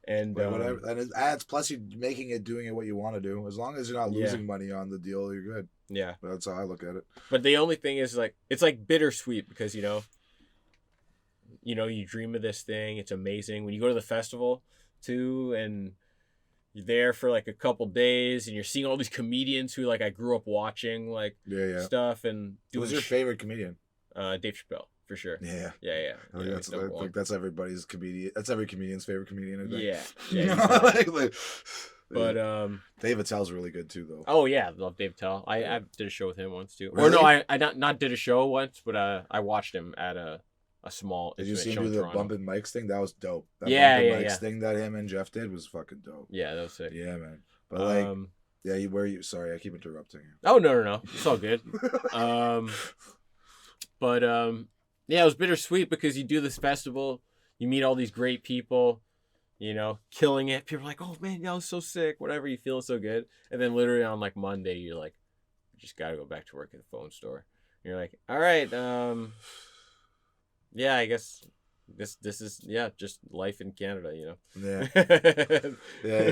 And But whatever, and it adds. Plus, you're doing it what you want to do. As long as you're not losing money on the deal, you're good. yeah. That's how I look at it. But the only thing is like it's like bittersweet because you dream of this thing. It's amazing when you go to the festival too, and you're there for like a couple days, and you're seeing all these comedians who like I grew up watching like Yeah. stuff and Who's your favorite comedian? Dave Chappelle for sure. Yeah. Yeah. I think he's number one. that's everybody's comedian. That's every comedian's favorite comedian. I think. Yeah. Like, But Dave Attell's really good too, though. oh yeah, I love Dave Attell. I did a show with him once too. Really? Or no, I not did a show once, but I watched him at a small. Did you intimate see him show do in the Toronto. Bumpin' Mics thing? That was dope. That Yeah, Bumpin' yeah, Mics yeah. thing that him and Jeff did was fucking dope. Yeah, that was sick. Yeah, man. But like, Um, yeah, sorry, I keep interrupting you. oh no, it's all good. But yeah, it was bittersweet because you do this festival, you meet all these great people, you know, killing it. People are like, oh man, I was so sick, whatever, you feel so good. And then literally on like Monday, you're like, you just got to go back to work at the phone store. And you're like, all right, yeah, I guess this is, yeah, just life in Canada, you know? Yeah. Yeah,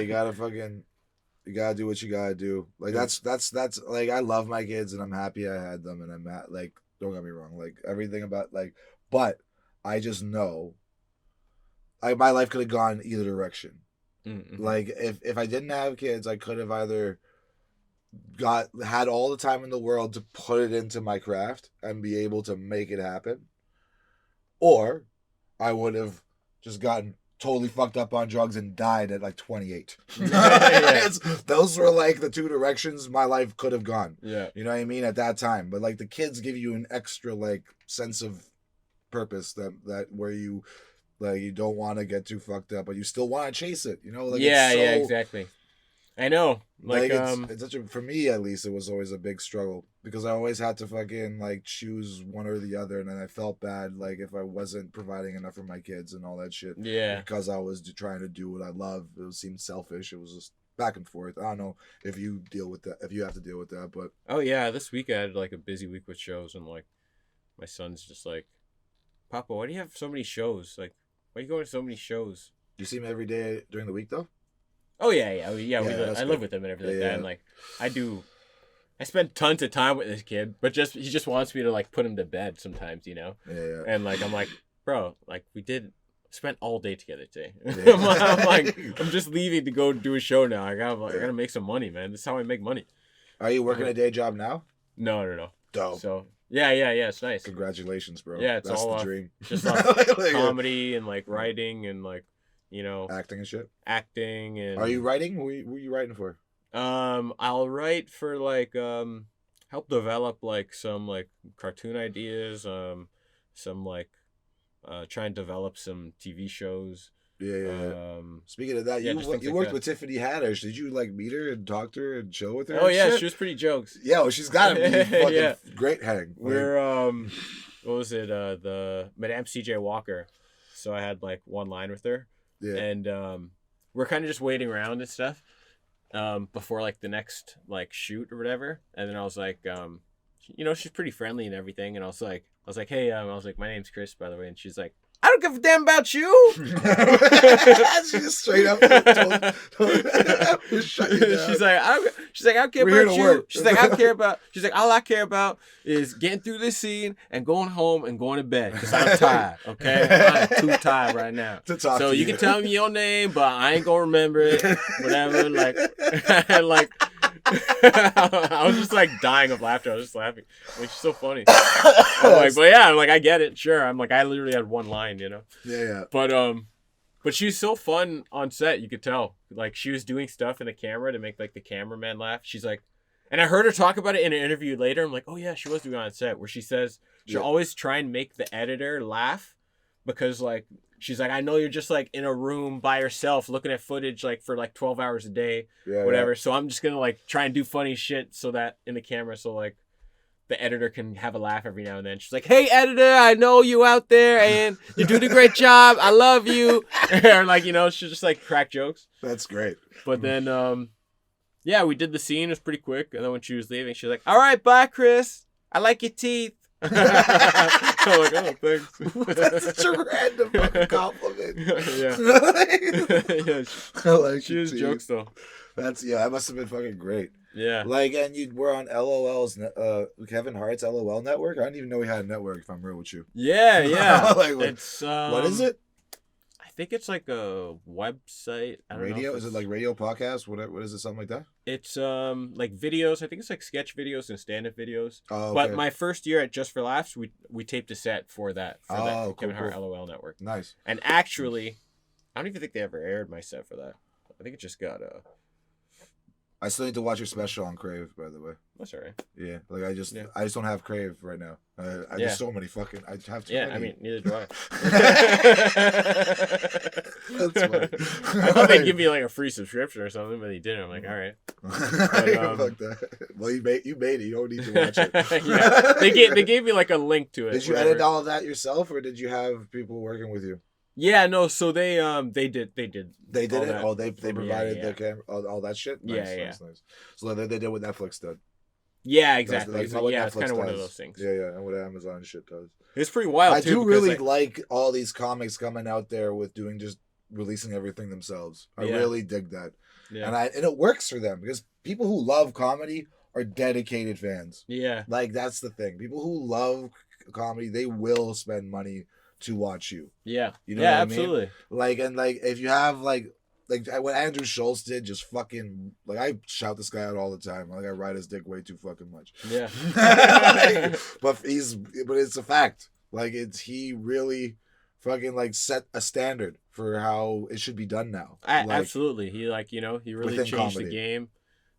you gotta do what you gotta do. Like that's like, I love my kids and I'm happy I had them, and I'm like, don't get me wrong, like everything about like, but I just know my life could have gone either direction. Mm-hmm. Like if I didn't have kids, I could have either had all the time in the world to put it into my craft and be able to make it happen, or I would have just gotten totally fucked up on drugs and died at like 28. Yeah. Those were like the two directions my life could have gone. Yeah. You know what I mean? At that time. But like the kids give you an extra like sense of purpose that where you like, you don't want to get too fucked up, but you still want to chase it. You know? Like, yeah, it's so, yeah, exactly. I know. Like it's such a, for me at least, it was always a big struggle because I always had to fucking like choose one or the other, and then I felt bad like if I wasn't providing enough for my kids and all that shit. Yeah. Because I was trying to do what I love. It seemed selfish. It was just back and forth. I don't know if you deal with that, if you have to deal with that, but oh yeah, this week I had like a busy week with shows, and like my son's just like, Papa, why do you have so many shows? Like, why are you going to so many shows? do you see me every day during the week though? Oh yeah. That's I good. live with him and everything like Yeah, that. And like, I spend tons of time with this kid, but he just wants me to like put him to bed sometimes, you know. Yeah. And like I'm like, bro, like we spent all day together today. Yeah. I'm like, I'm just leaving to go do a show now. I gotta make some money, man. This is how I make money. Are you working a day job now? No. Dope. So yeah, it's nice. Congratulations, bro. Yeah, it's that's all the dream. Just like comedy and like writing and like, you know, acting and shit. acting and. Are you writing? Who are you writing for? I'll write for like help develop like some like cartoon ideas, some like try and develop some TV shows. Yeah. Speaking of that, yeah, just things you like worked that. with Tiffany Haddish. Did you like meet her and talk to her and chill with her? Oh and yeah, shit? she was pretty jokes. Yeah, well, she's got to be fucking Yeah. great hang. We're what was it? The Madame CJ Walker. So I had like one line with her. Yeah. And we're kind of just waiting around and stuff before like the next like shoot or whatever. And then I was like, you know, she's pretty friendly and everything. And I was like, hey, I was like, my name's Chris, by the way. And she's like, I don't give a damn about you. She just straight up shut you down. She's like, I don't care We're here about to you. work. She's like, I don't care about. She's like, all I care about is getting through this scene and going home and going to bed because I'm tired. Okay, I'm too tired right now. To talk So to you can tell me your name, but I ain't gonna remember it. Whatever. Like, like. I was just like dying of laughter. I was just laughing. Like, she's so funny. I'm like, but yeah, I'm like, I get it. Sure. I'm like, I literally had one line, you know. Yeah. But she was so fun on set. You could tell. Like, she was doing stuff in the camera to make like the cameraman laugh. She's like, and I heard her talk about it in an interview later. I'm like, oh yeah, she was doing it on set where she says she'll always try and make the editor laugh because like. She's like, I know you're just like in a room by yourself looking at footage like for like 12 hours a day, whatever. Yeah. So I'm just gonna like try and do funny shit so that in the camera, so like the editor can have a laugh every now and then. She's like, hey editor, I know you out there and you're doing a great job. I love you. Or like, you know, she'll just like crack jokes. That's great. But then, yeah, we did the scene. It was pretty quick. And then when she was leaving, she was like, all right, bye, Chris. I like your teeth. I'm like, oh, thanks. That's such a random fucking compliment. Yeah. Yeah, I like she was jokes though. That must have been fucking great. Yeah. Like, and you were on LOL's Kevin Hart's LOL network. I didn't even know he had a network. If I'm real with you. Yeah. Like, it's what is it? I think it's like a website. I don't Radio? know Is it like radio podcast? What is it? Something like that? It's like videos. I think it's like sketch videos and stand-up videos. Oh, okay. But my first year at Just for Laughs, we taped a set for that Kevin Hart cool. LOL network. Nice. And actually, I don't even think they ever aired my set for that. I think it just got I still need to watch your special on Crave, by the way. That's alright. Yeah, like I just don't have Crave right now. I just so many fucking. I have too many. I mean, neither do I. That's funny. I thought they'd give me like a free subscription or something, but they didn't. I'm like, all right. Fuck that. Well, you made it. You don't need to watch it. Yeah, they gave me like a link to it. Did you edit all of that yourself, or did you have people working with you? Yeah, no. So they did. They did all it. that Oh, they for me, provided yeah. the camera, all that shit. Yeah, Nice, yeah. nice. So they did what Netflix did. Yeah, That's exactly. like what Yeah, it's Netflix kind of one of does. those things. Yeah, yeah, and what Amazon shit does. It's pretty wild. I too, do because, really like all these comics coming out there with doing just releasing everything themselves. I Yeah. really dig that, Yeah. and it works for them because people who love comedy are dedicated fans. Yeah. Like that's the thing. People who love comedy, they will spend money to watch you. Yeah. You know yeah, what I mean? absolutely. Like and like if you have like what Andrew Schultz did, just fucking like I shout this guy out all the time. Like I ride his dick way too fucking much. Yeah. Like, but it's a fact. Like he really fucking like set a standard for how it should be done now. Like, Absolutely. He he really within changed comedy. the game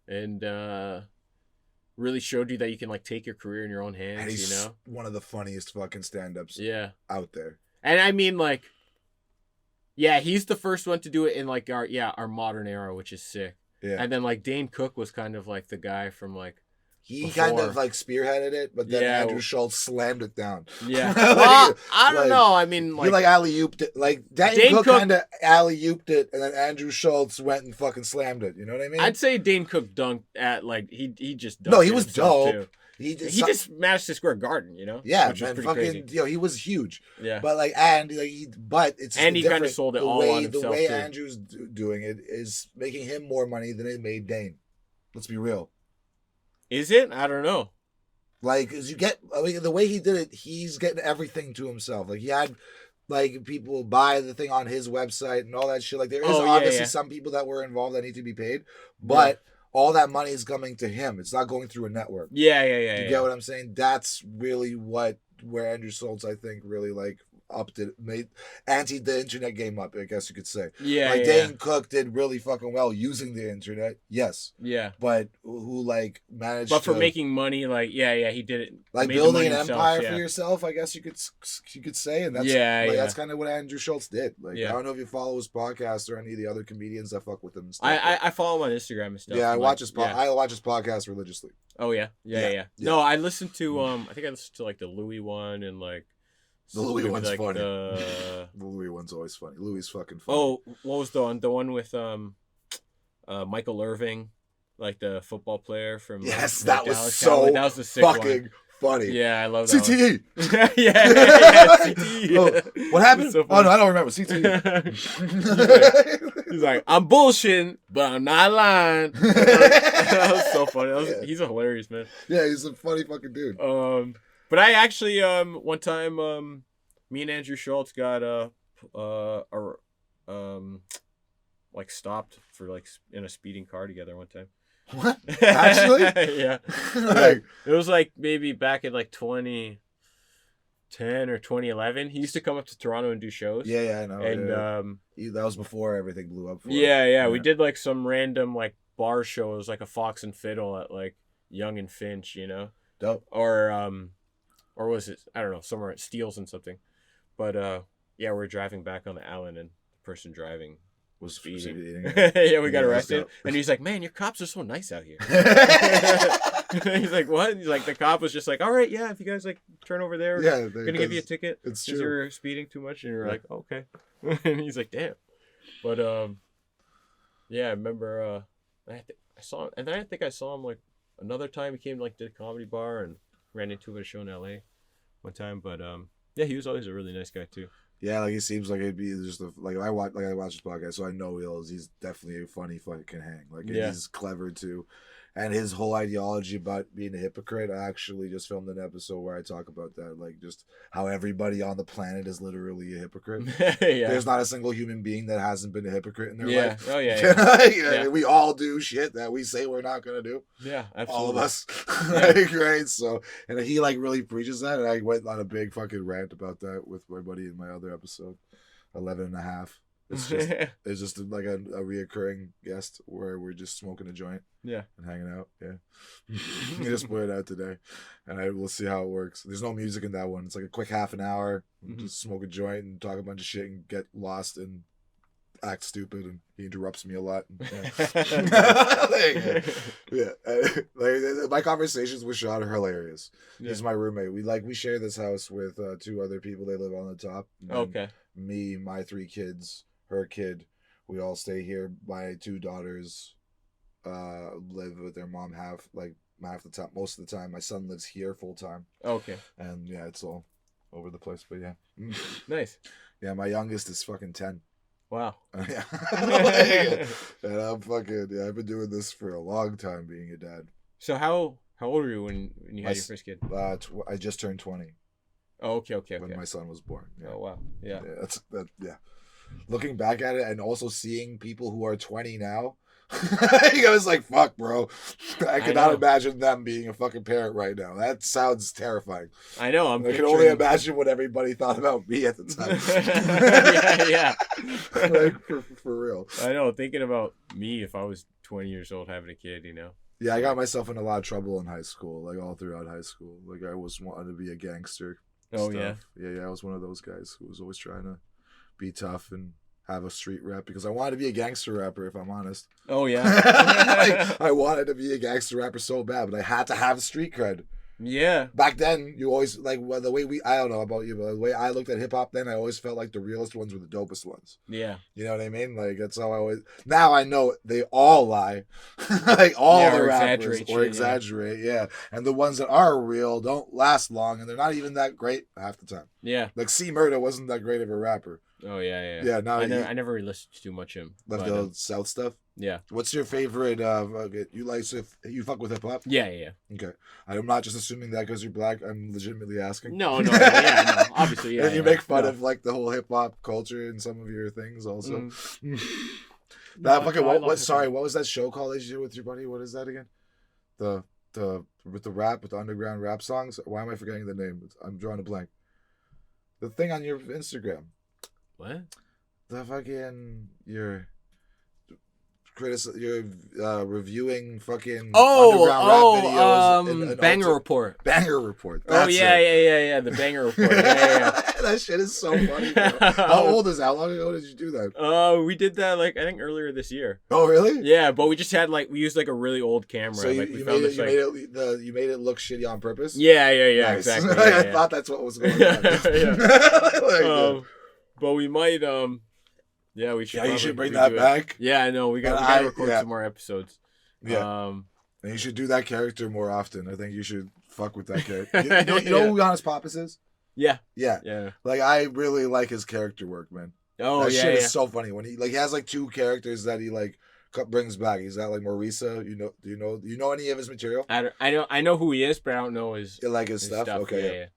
and really showed you that you can like take your career in your own hands, and he's one of the funniest fucking stand-ups Yeah. out there. And I mean like yeah, he's the first one to do it in like our modern era, which is sick. Yeah. And then like Dane Cook was kind of like the guy from like He before. kind of like spearheaded it, but then Yeah. Andrew Schultz slammed it down. Yeah. Like, Well, I don't like, know. I mean He like alley-ooped it. Like Dane Cook kind of alley-ooped it, and then Andrew Schultz went and fucking slammed it. You know what I mean? I'd say Dane Cook dunked at like he just dunked No, he it was himself, dope. too. He He just managed to square garden, yeah, which was man, pretty fucking crazy. he was huge. Yeah. But like but it's And he kinda different. sold it the all way, on himself, The way too. Andrew's doing it is making him more money than it made Dane. Let's be real. Is it? I don't know. Like, as you get, I mean, the way he did it, he's getting everything to himself. Like, he had, like, people buy the thing on his website and all that shit. Like, there is obviously some people that were involved that need to be paid, but all that money is coming to him. It's not going through a network. Yeah. You get what I'm saying? That's really where Andrew Schultz, I think, really, like, upped it, anteed the internet game up, I guess you could say. Yeah. Like, yeah. Dane Cook did really fucking well using the internet, yes. Yeah. But who, like, managed But for to... making money, like, he did it. Like made the building money an himself, empire yeah. for yourself, I guess you could say, and that's that's kind of what Andrew Schultz did. Like I don't know if you follow his podcast or any of the other comedians that fuck with him. And stuff, I follow him on Instagram and stuff. Yeah, I watch I watch his podcast religiously. Oh yeah. No, I listened to I think I listened to like the Louis one and like the Louis one's like, funny. The Louis one's always funny. Louis fucking funny. Oh, what was the one? The one with Michael Irving, like the football player from yes, like, that was Dallas so Cowboys. That was the sick fucking one. funny. Yeah, I love that CTE. one. yeah, CTE. Oh, what happened? So oh no, I don't remember. CTE. He's like, I'm bullshitting, but I'm not lying. That was so funny. He's a hilarious man. Yeah, he's a funny fucking dude. But I actually one time me and Andrew Schultz got like stopped for like in a speeding car together one time. What? Actually? Yeah. Like, it was like maybe back in like 2010 or 2011. He used to come up to Toronto and do shows. yeah, I know. And that was before everything blew up for him. yeah, we did like some random like bar shows, like a Fox and Fiddle at like Yonge and Finch, Dope. or was it, I don't know, somewhere at Steele's and something. But yeah, we're driving back on the Allen and the person driving Was speeding. speeding. Yeah, we got Yeah, arrested. dope. And he's like, man, your cops are so nice out here. He's like, what? He's like, the cop was just like, all right, yeah, if you guys like turn over there, Yeah, we're gonna give you a ticket it's because true. you're speeding too much. And you're like, okay. And he's like, damn. But yeah, I remember I saw him, and then I think I saw him like another time. He came like did a comedy bar and ran into him at a show in LA one time. But yeah, he was always a really nice guy too. Yeah, like he seems like it'd be just I watch his podcast, so I know he's definitely a funny fucking hang. Like Yeah. he's clever too, and his whole ideology about being a hypocrite. I actually just filmed an episode where I talk about that, like just how everybody on the planet is literally a hypocrite. Yeah. There's not a single human being that hasn't been a hypocrite in their Yeah. life. Oh yeah. Yeah. We all do shit that we say we're not gonna do. Yeah. Absolutely. All of us. Like, right? So, and he like really preaches that, and I went on a big fucking rant about that with my buddy in my other episode, 11 and a half. It's just like a reoccurring guest where we're just smoking a joint, Yeah. and hanging out. Yeah, we just put it out today, and we'll see how it works. There's no music in that one. It's like a quick half an hour, just smoke a joint and talk a bunch of shit and get lost and act stupid, and he interrupts me a lot. Like, my conversations with Sean are hilarious. Yeah. He's my roommate. We share this house with two other people. They live on the top. And Okay. me, my 3 kids, her kid, we all stay here. My 2 daughters live with their mom half the time. Most of the time, my son lives here full time. Okay. And yeah, it's all over the place. But yeah, Nice. yeah. My youngest is fucking 10. Wow. Yeah. And I'm fucking yeah. I've been doing this for a long time, being a dad. So how old were you when you had My your first kid? I just turned 20 Oh, okay. when my son was born. Yeah. Oh, wow. Yeah. Yeah. Looking back at it and also seeing people who are 20 now, I was like, fuck, bro. I cannot imagine them being a fucking parent right now. That sounds terrifying. I know. I can only imagine what everybody thought about me at the time. yeah. Like, for real. I know. Thinking about me if I was 20 years old having a kid, Yeah, I got myself in a lot of trouble in high school, like all throughout high school. Like I was wanting to be a gangster. Oh, stuff. Yeah, I was one of those guys who was always trying to be tough and have a street rep because I wanted to be a gangster rapper, if I'm honest. Oh, yeah. Like, I wanted to be a gangster rapper so bad, but I had to have street cred. Yeah. Back then, you always, like, well, the way I don't know about you, but the way I looked at hip hop then, I always felt like the realest ones were the dopest ones. Yeah. You know what I mean? Like, that's how I always, now I know they all lie. Like, all the rappers, or exaggerate, yeah. And the ones that are real don't last long, and they're not even that great half the time. Yeah. Like, C Murder wasn't that great of a rapper. Oh, yeah. Yeah, now I never really listened to too much of him. Left the South stuff. Yeah. What's your favorite? You like if you fuck with hip hop? Yeah. Okay, I'm not just assuming that because you're black. I'm legitimately asking. No, obviously, yeah. And you make fun of like the whole hip hop culture in some of your things, also. That fucking what? Sorry, what was that show called that you did with your buddy? What is that again? The with the underground rap songs. Why am I forgetting the name? I'm drawing a blank. The thing on your Instagram. What? The fucking you're reviewing fucking underground rap videos. Banger Report. Banger Report. That's yeah. The Banger Report. Yeah. That shit is so funny, bro. How long ago did you do that? We did that I think earlier this year. Oh, really? Yeah, but we just had we used a really old camera. So you made it look shitty on purpose? Yeah, nice. Exactly. Yeah, I thought that's what was going on. But we might yeah, we should. Yeah, you should bring that back. Yeah, I know. We got to record some more episodes. Yeah. And you should do that character more often. I think you should fuck with that character. You know who Giannis Pappas is? Yeah. Yeah. Like, I really like his character work, man. Oh, that yeah. Shit is so funny when he has 2 characters that he brings back. He's got Marisa. Do you know any of his material? I know who he is, but I don't know his. You like his stuff? Okay.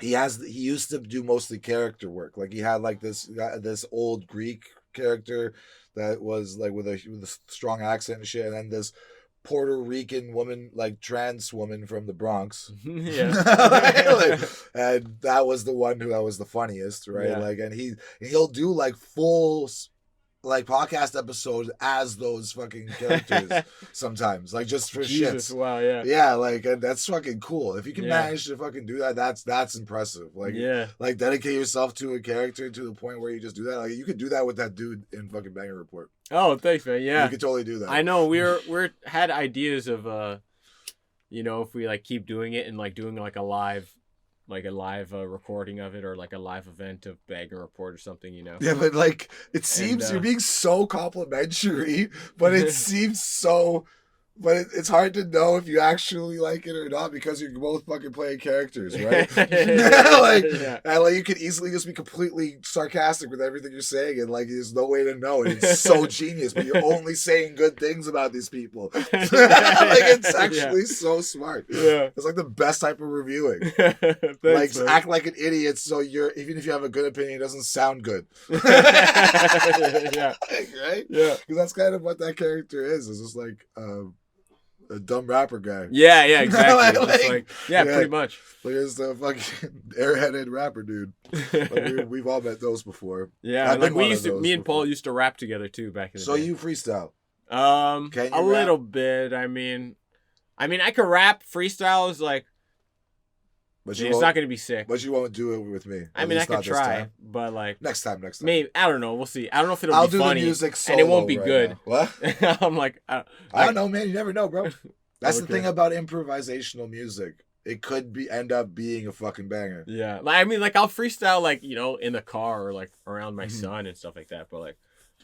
Yeah. He used to do mostly character work. Like, he had this old Greek character that was with a strong accent and shit, and then this Puerto Rican woman, trans woman from the Bronx. Yeah. And that was the one that was the funniest, right? Yeah. And he'll do full podcast episodes as those fucking characters sometimes, just for shits. Wow, yeah. Yeah, and that's fucking cool. If you can manage to fucking do that, that's impressive. Dedicate yourself to a character to the point where you just do that. You could do that with that dude in fucking Banger Report. Oh, thanks, man. Yeah. You could totally do that. I know. We're had ideas of if we keep doing it and doing a live recording of it, or a live event of Banger Report or something, Yeah, but it seems you're being so complimentary, but it seems so. But it's hard to know if you actually like it or not because you're both fucking playing characters, right? And you could easily just be completely sarcastic with everything you're saying, and there's no way to know. And it's so genius, but you're only saying good things about these people. It's actually so smart. Yeah, it's the best type of reviewing. Thanks, act like an idiot, so even if you have a good opinion, it doesn't sound good. Yeah, right. Yeah, because that's kind of what that character is. It's just a dumb rapper guy. Yeah, exactly. Pretty much. It's the fucking airheaded rapper dude. We've all met those before. Yeah, me and Paul used to rap together too back in the day. So you freestyle? Can you a little bit. I mean, I could rap. Freestyle is but it's not going to be sick. But you won't do it with me. I could try, but next time. Maybe, I don't know. We'll see. I don't know if it'll be funny. The music solo and it won't be right good. Now. What? I'm I don't know, man. You never know, bro. That's the thing about improvisational music. it could end up being a fucking banger. Yeah, like I mean, like I'll freestyle like in the car or like around my son and stuff like that. But like,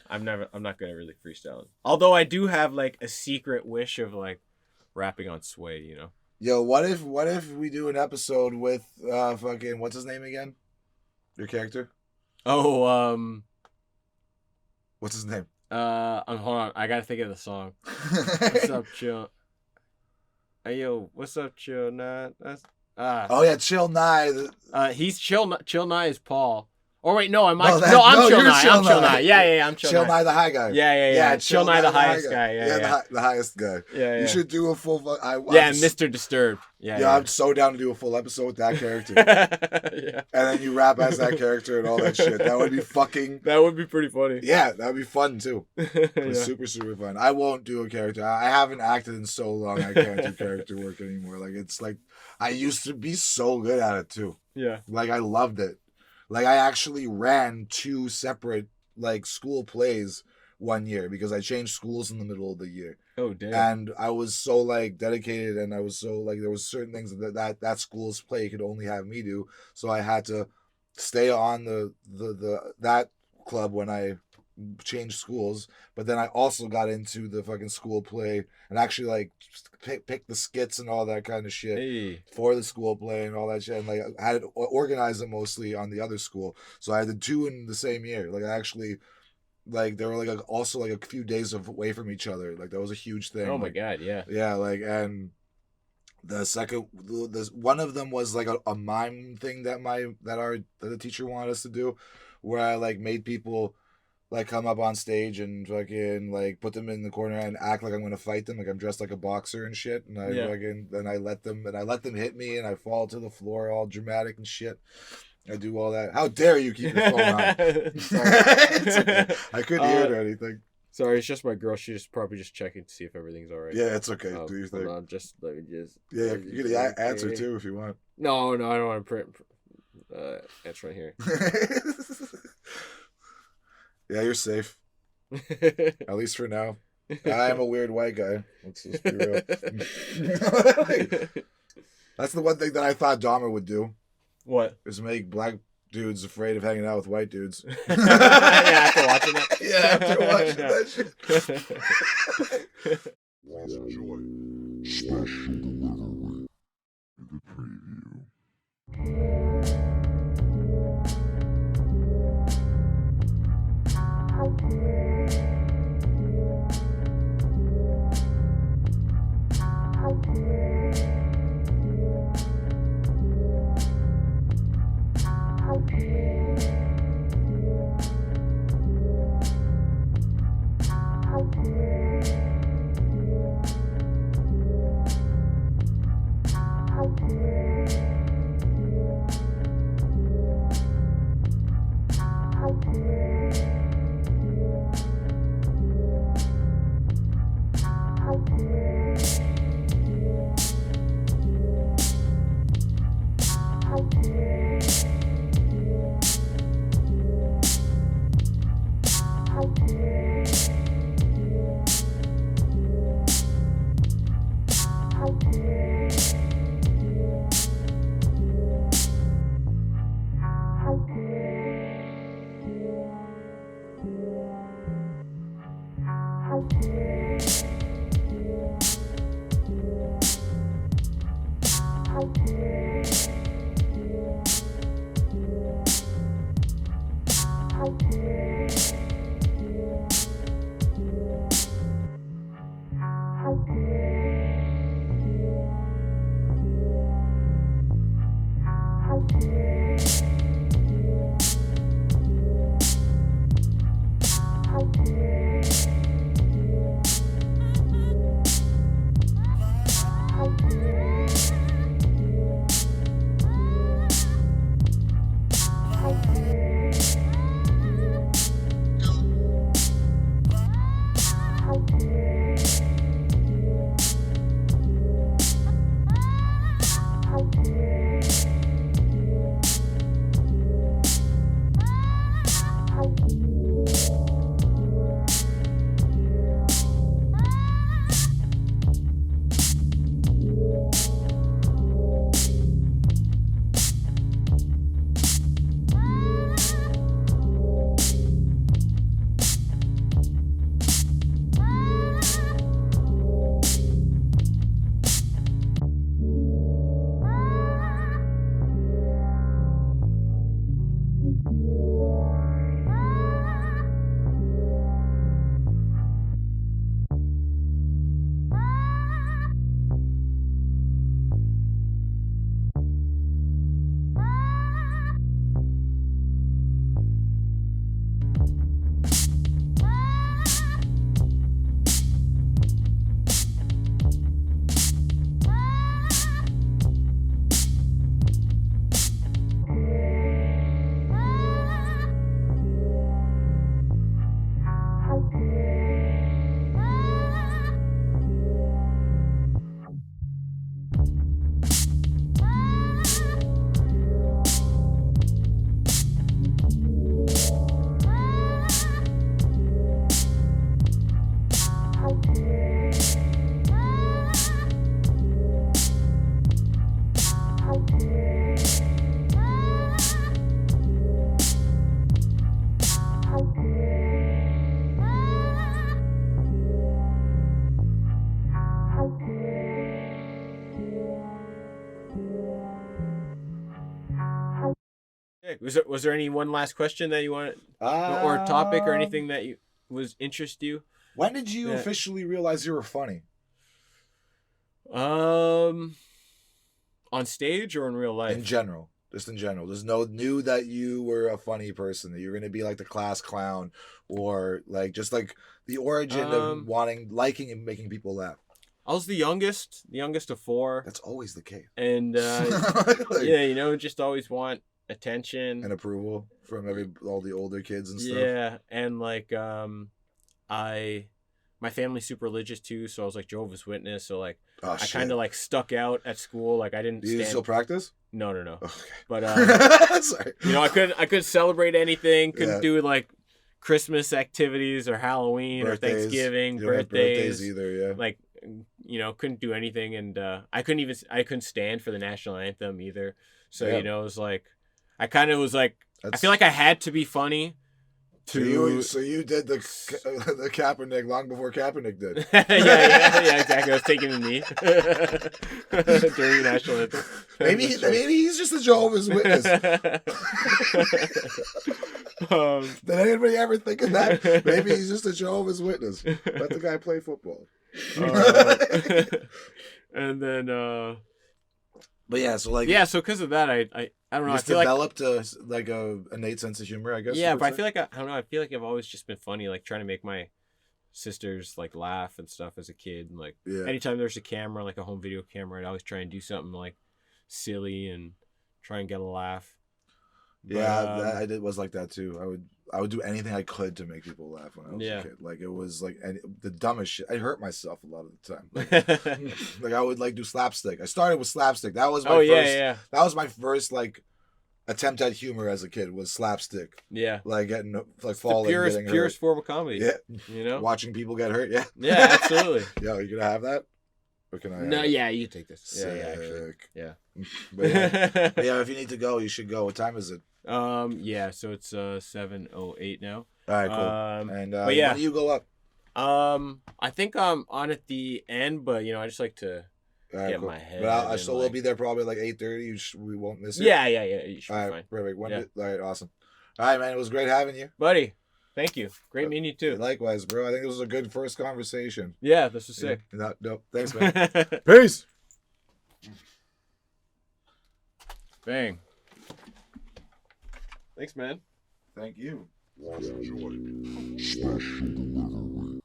I'm not gonna really freestyle. Although I do have like a secret wish of like rapping on Sway. Yo, what if we do an episode with fucking what's his name again? Your character? Oh, What's his name? hold on, I gotta think of the song. What's up, Chill? Hey yo, what's up, Chill? Nah, that's Oh yeah, Chill Nye. he's Chill. Chill Nye is Paul. Or wait, no, I'm No, I'm Chill you're Nye. Chill I'm Chill Nye. Nye. Yeah, I'm Chill Chill Nye. Nye, the high guy. Yeah. Chill Nye, the highest guy. Yeah. The highest guy. Yeah. You should do a full. Yeah, Mr. Disturbed. Yeah. I'm so down to do a full episode with that character. Yeah. And then you rap as that character and all that shit. That would be fucking. That would be pretty funny. Yeah, that would be fun too. Yeah. Super, super fun. I won't do a character. I haven't acted in so long. I can't do character work anymore. Like it's like I used to be so good at it too. Yeah. Like I loved it. Like I actually ran 2 separate like school plays one year because I changed schools in the middle of the year. Oh damn. And I was so like dedicated, and I was so like there was certain things that school's play could only have me do. So I had to stay on the that club when I changed schools, but then I also got into the fucking school play and actually like pick the skits and all that kind of shit Hey. for the school play and all that shit, and like I had to organize it mostly on the other school. So I had the 2 in the same year. Like I actually like they were like also like a few days away from each other. Like that was a huge thing. Oh my Like, god, yeah. yeah, like and the one of them was like a mime thing that the teacher wanted us to do, where I like made people like come up on stage and fucking like put them in the corner and act like I'm gonna fight them, like I'm dressed like a boxer and shit, and I fucking then I let them hit me and I fall to the floor all dramatic and shit. I do all that. How dare you keep your phone on? It's okay. I couldn't hear it or anything. Sorry, it's just my girl. She's probably just checking to see if everything's all right. Yeah, it's okay. Do your Hold thing. on, let me just. Yeah, you can answer too if you want. No, I don't want to print. It's right here. Yeah, you're safe. At least for now. I'm a weird white guy. Let's just be real. That's the one thing that I thought Dahmer would do, What? is make black dudes afraid of hanging out with white dudes. Yeah, after watching that. Yeah, after watching that shit. Please enjoy Special Delivery in the preview. Was there any one last question that you wanted, or topic or anything that interest you? When did you Yeah. officially realize you were funny? On stage or in real life? In general. Just in general. There's knew that you were a funny person, that you were gonna be like the class clown, or like just like the origin of liking and making people laugh. I was the youngest of 4. That's always the case. And Like, yeah, just always want attention and approval from all the older kids and stuff. Yeah, and like my family's super religious too, so I was like Jehovah's Witness, so like Oh, I shit. kind of like stuck out at school. Like I didn't Do you still practice? No. Okay. But Sorry. I couldn't celebrate anything, couldn't Yeah. do like Christmas activities or Halloween or Birthdays. Thanksgiving, You don't have birthdays either, yeah. Like couldn't do anything, and I couldn't stand for the national anthem either. So Yeah. it was like I kind of was like I That's- feel like I had to be funny. So you did the Kaepernick long before Kaepernick did. yeah, exactly. I was taking a knee during the national anthem. Maybe he's just a Jehovah's Witness. Did anybody ever think of that? Maybe he's just a Jehovah's Witness. Let the guy play football. And then But yeah, so like so because of that, I don't know. I just feel like developed a innate sense of humor, I guess. yeah, you but I could feel say. like I don't know. I feel like I've always just been funny, like trying to make my sisters like laugh and stuff as a kid. And like Yeah. anytime there's a camera, like a home video camera, I'd always try and do something like silly and try and get a laugh. But, Yeah, I was like that too. I would do anything I could to make people laugh when I was Yeah. a kid. Like it was like the dumbest shit. I hurt myself a lot of the time. Like, like I would like do slapstick. I started with slapstick. That was my oh first. yeah. That was my first like attempt at humor as a kid was slapstick. Yeah. Like getting like The falling, purest getting purest hurt. form of comedy. Yeah, watching people get hurt. Yeah, Yeah, absolutely. Yo, you gonna have that? Or can I? No, have it? yeah, you take this. Sick. Yeah, actually. Yeah. But yeah. But yeah, if you need to go, you should go. What time is it? Yeah, so it's 7:08 now. All right, cool. And but yeah. when do you go up? I think I'm on at the end, but I just like to All right, get cool. my head. But I and, still will like- be there probably like 8:30. We won't miss it. Yeah, you should All be right, fine. perfect. Yeah. All right, awesome. All right, man. It was great having you. Buddy, thank you. Great meeting you too. Likewise, bro. I think this was a good first conversation. Yeah, this was sick. Yeah. No, thanks, man. Peace. Bang. Thanks, man. Thank you. Was enjoyed. Special delivery.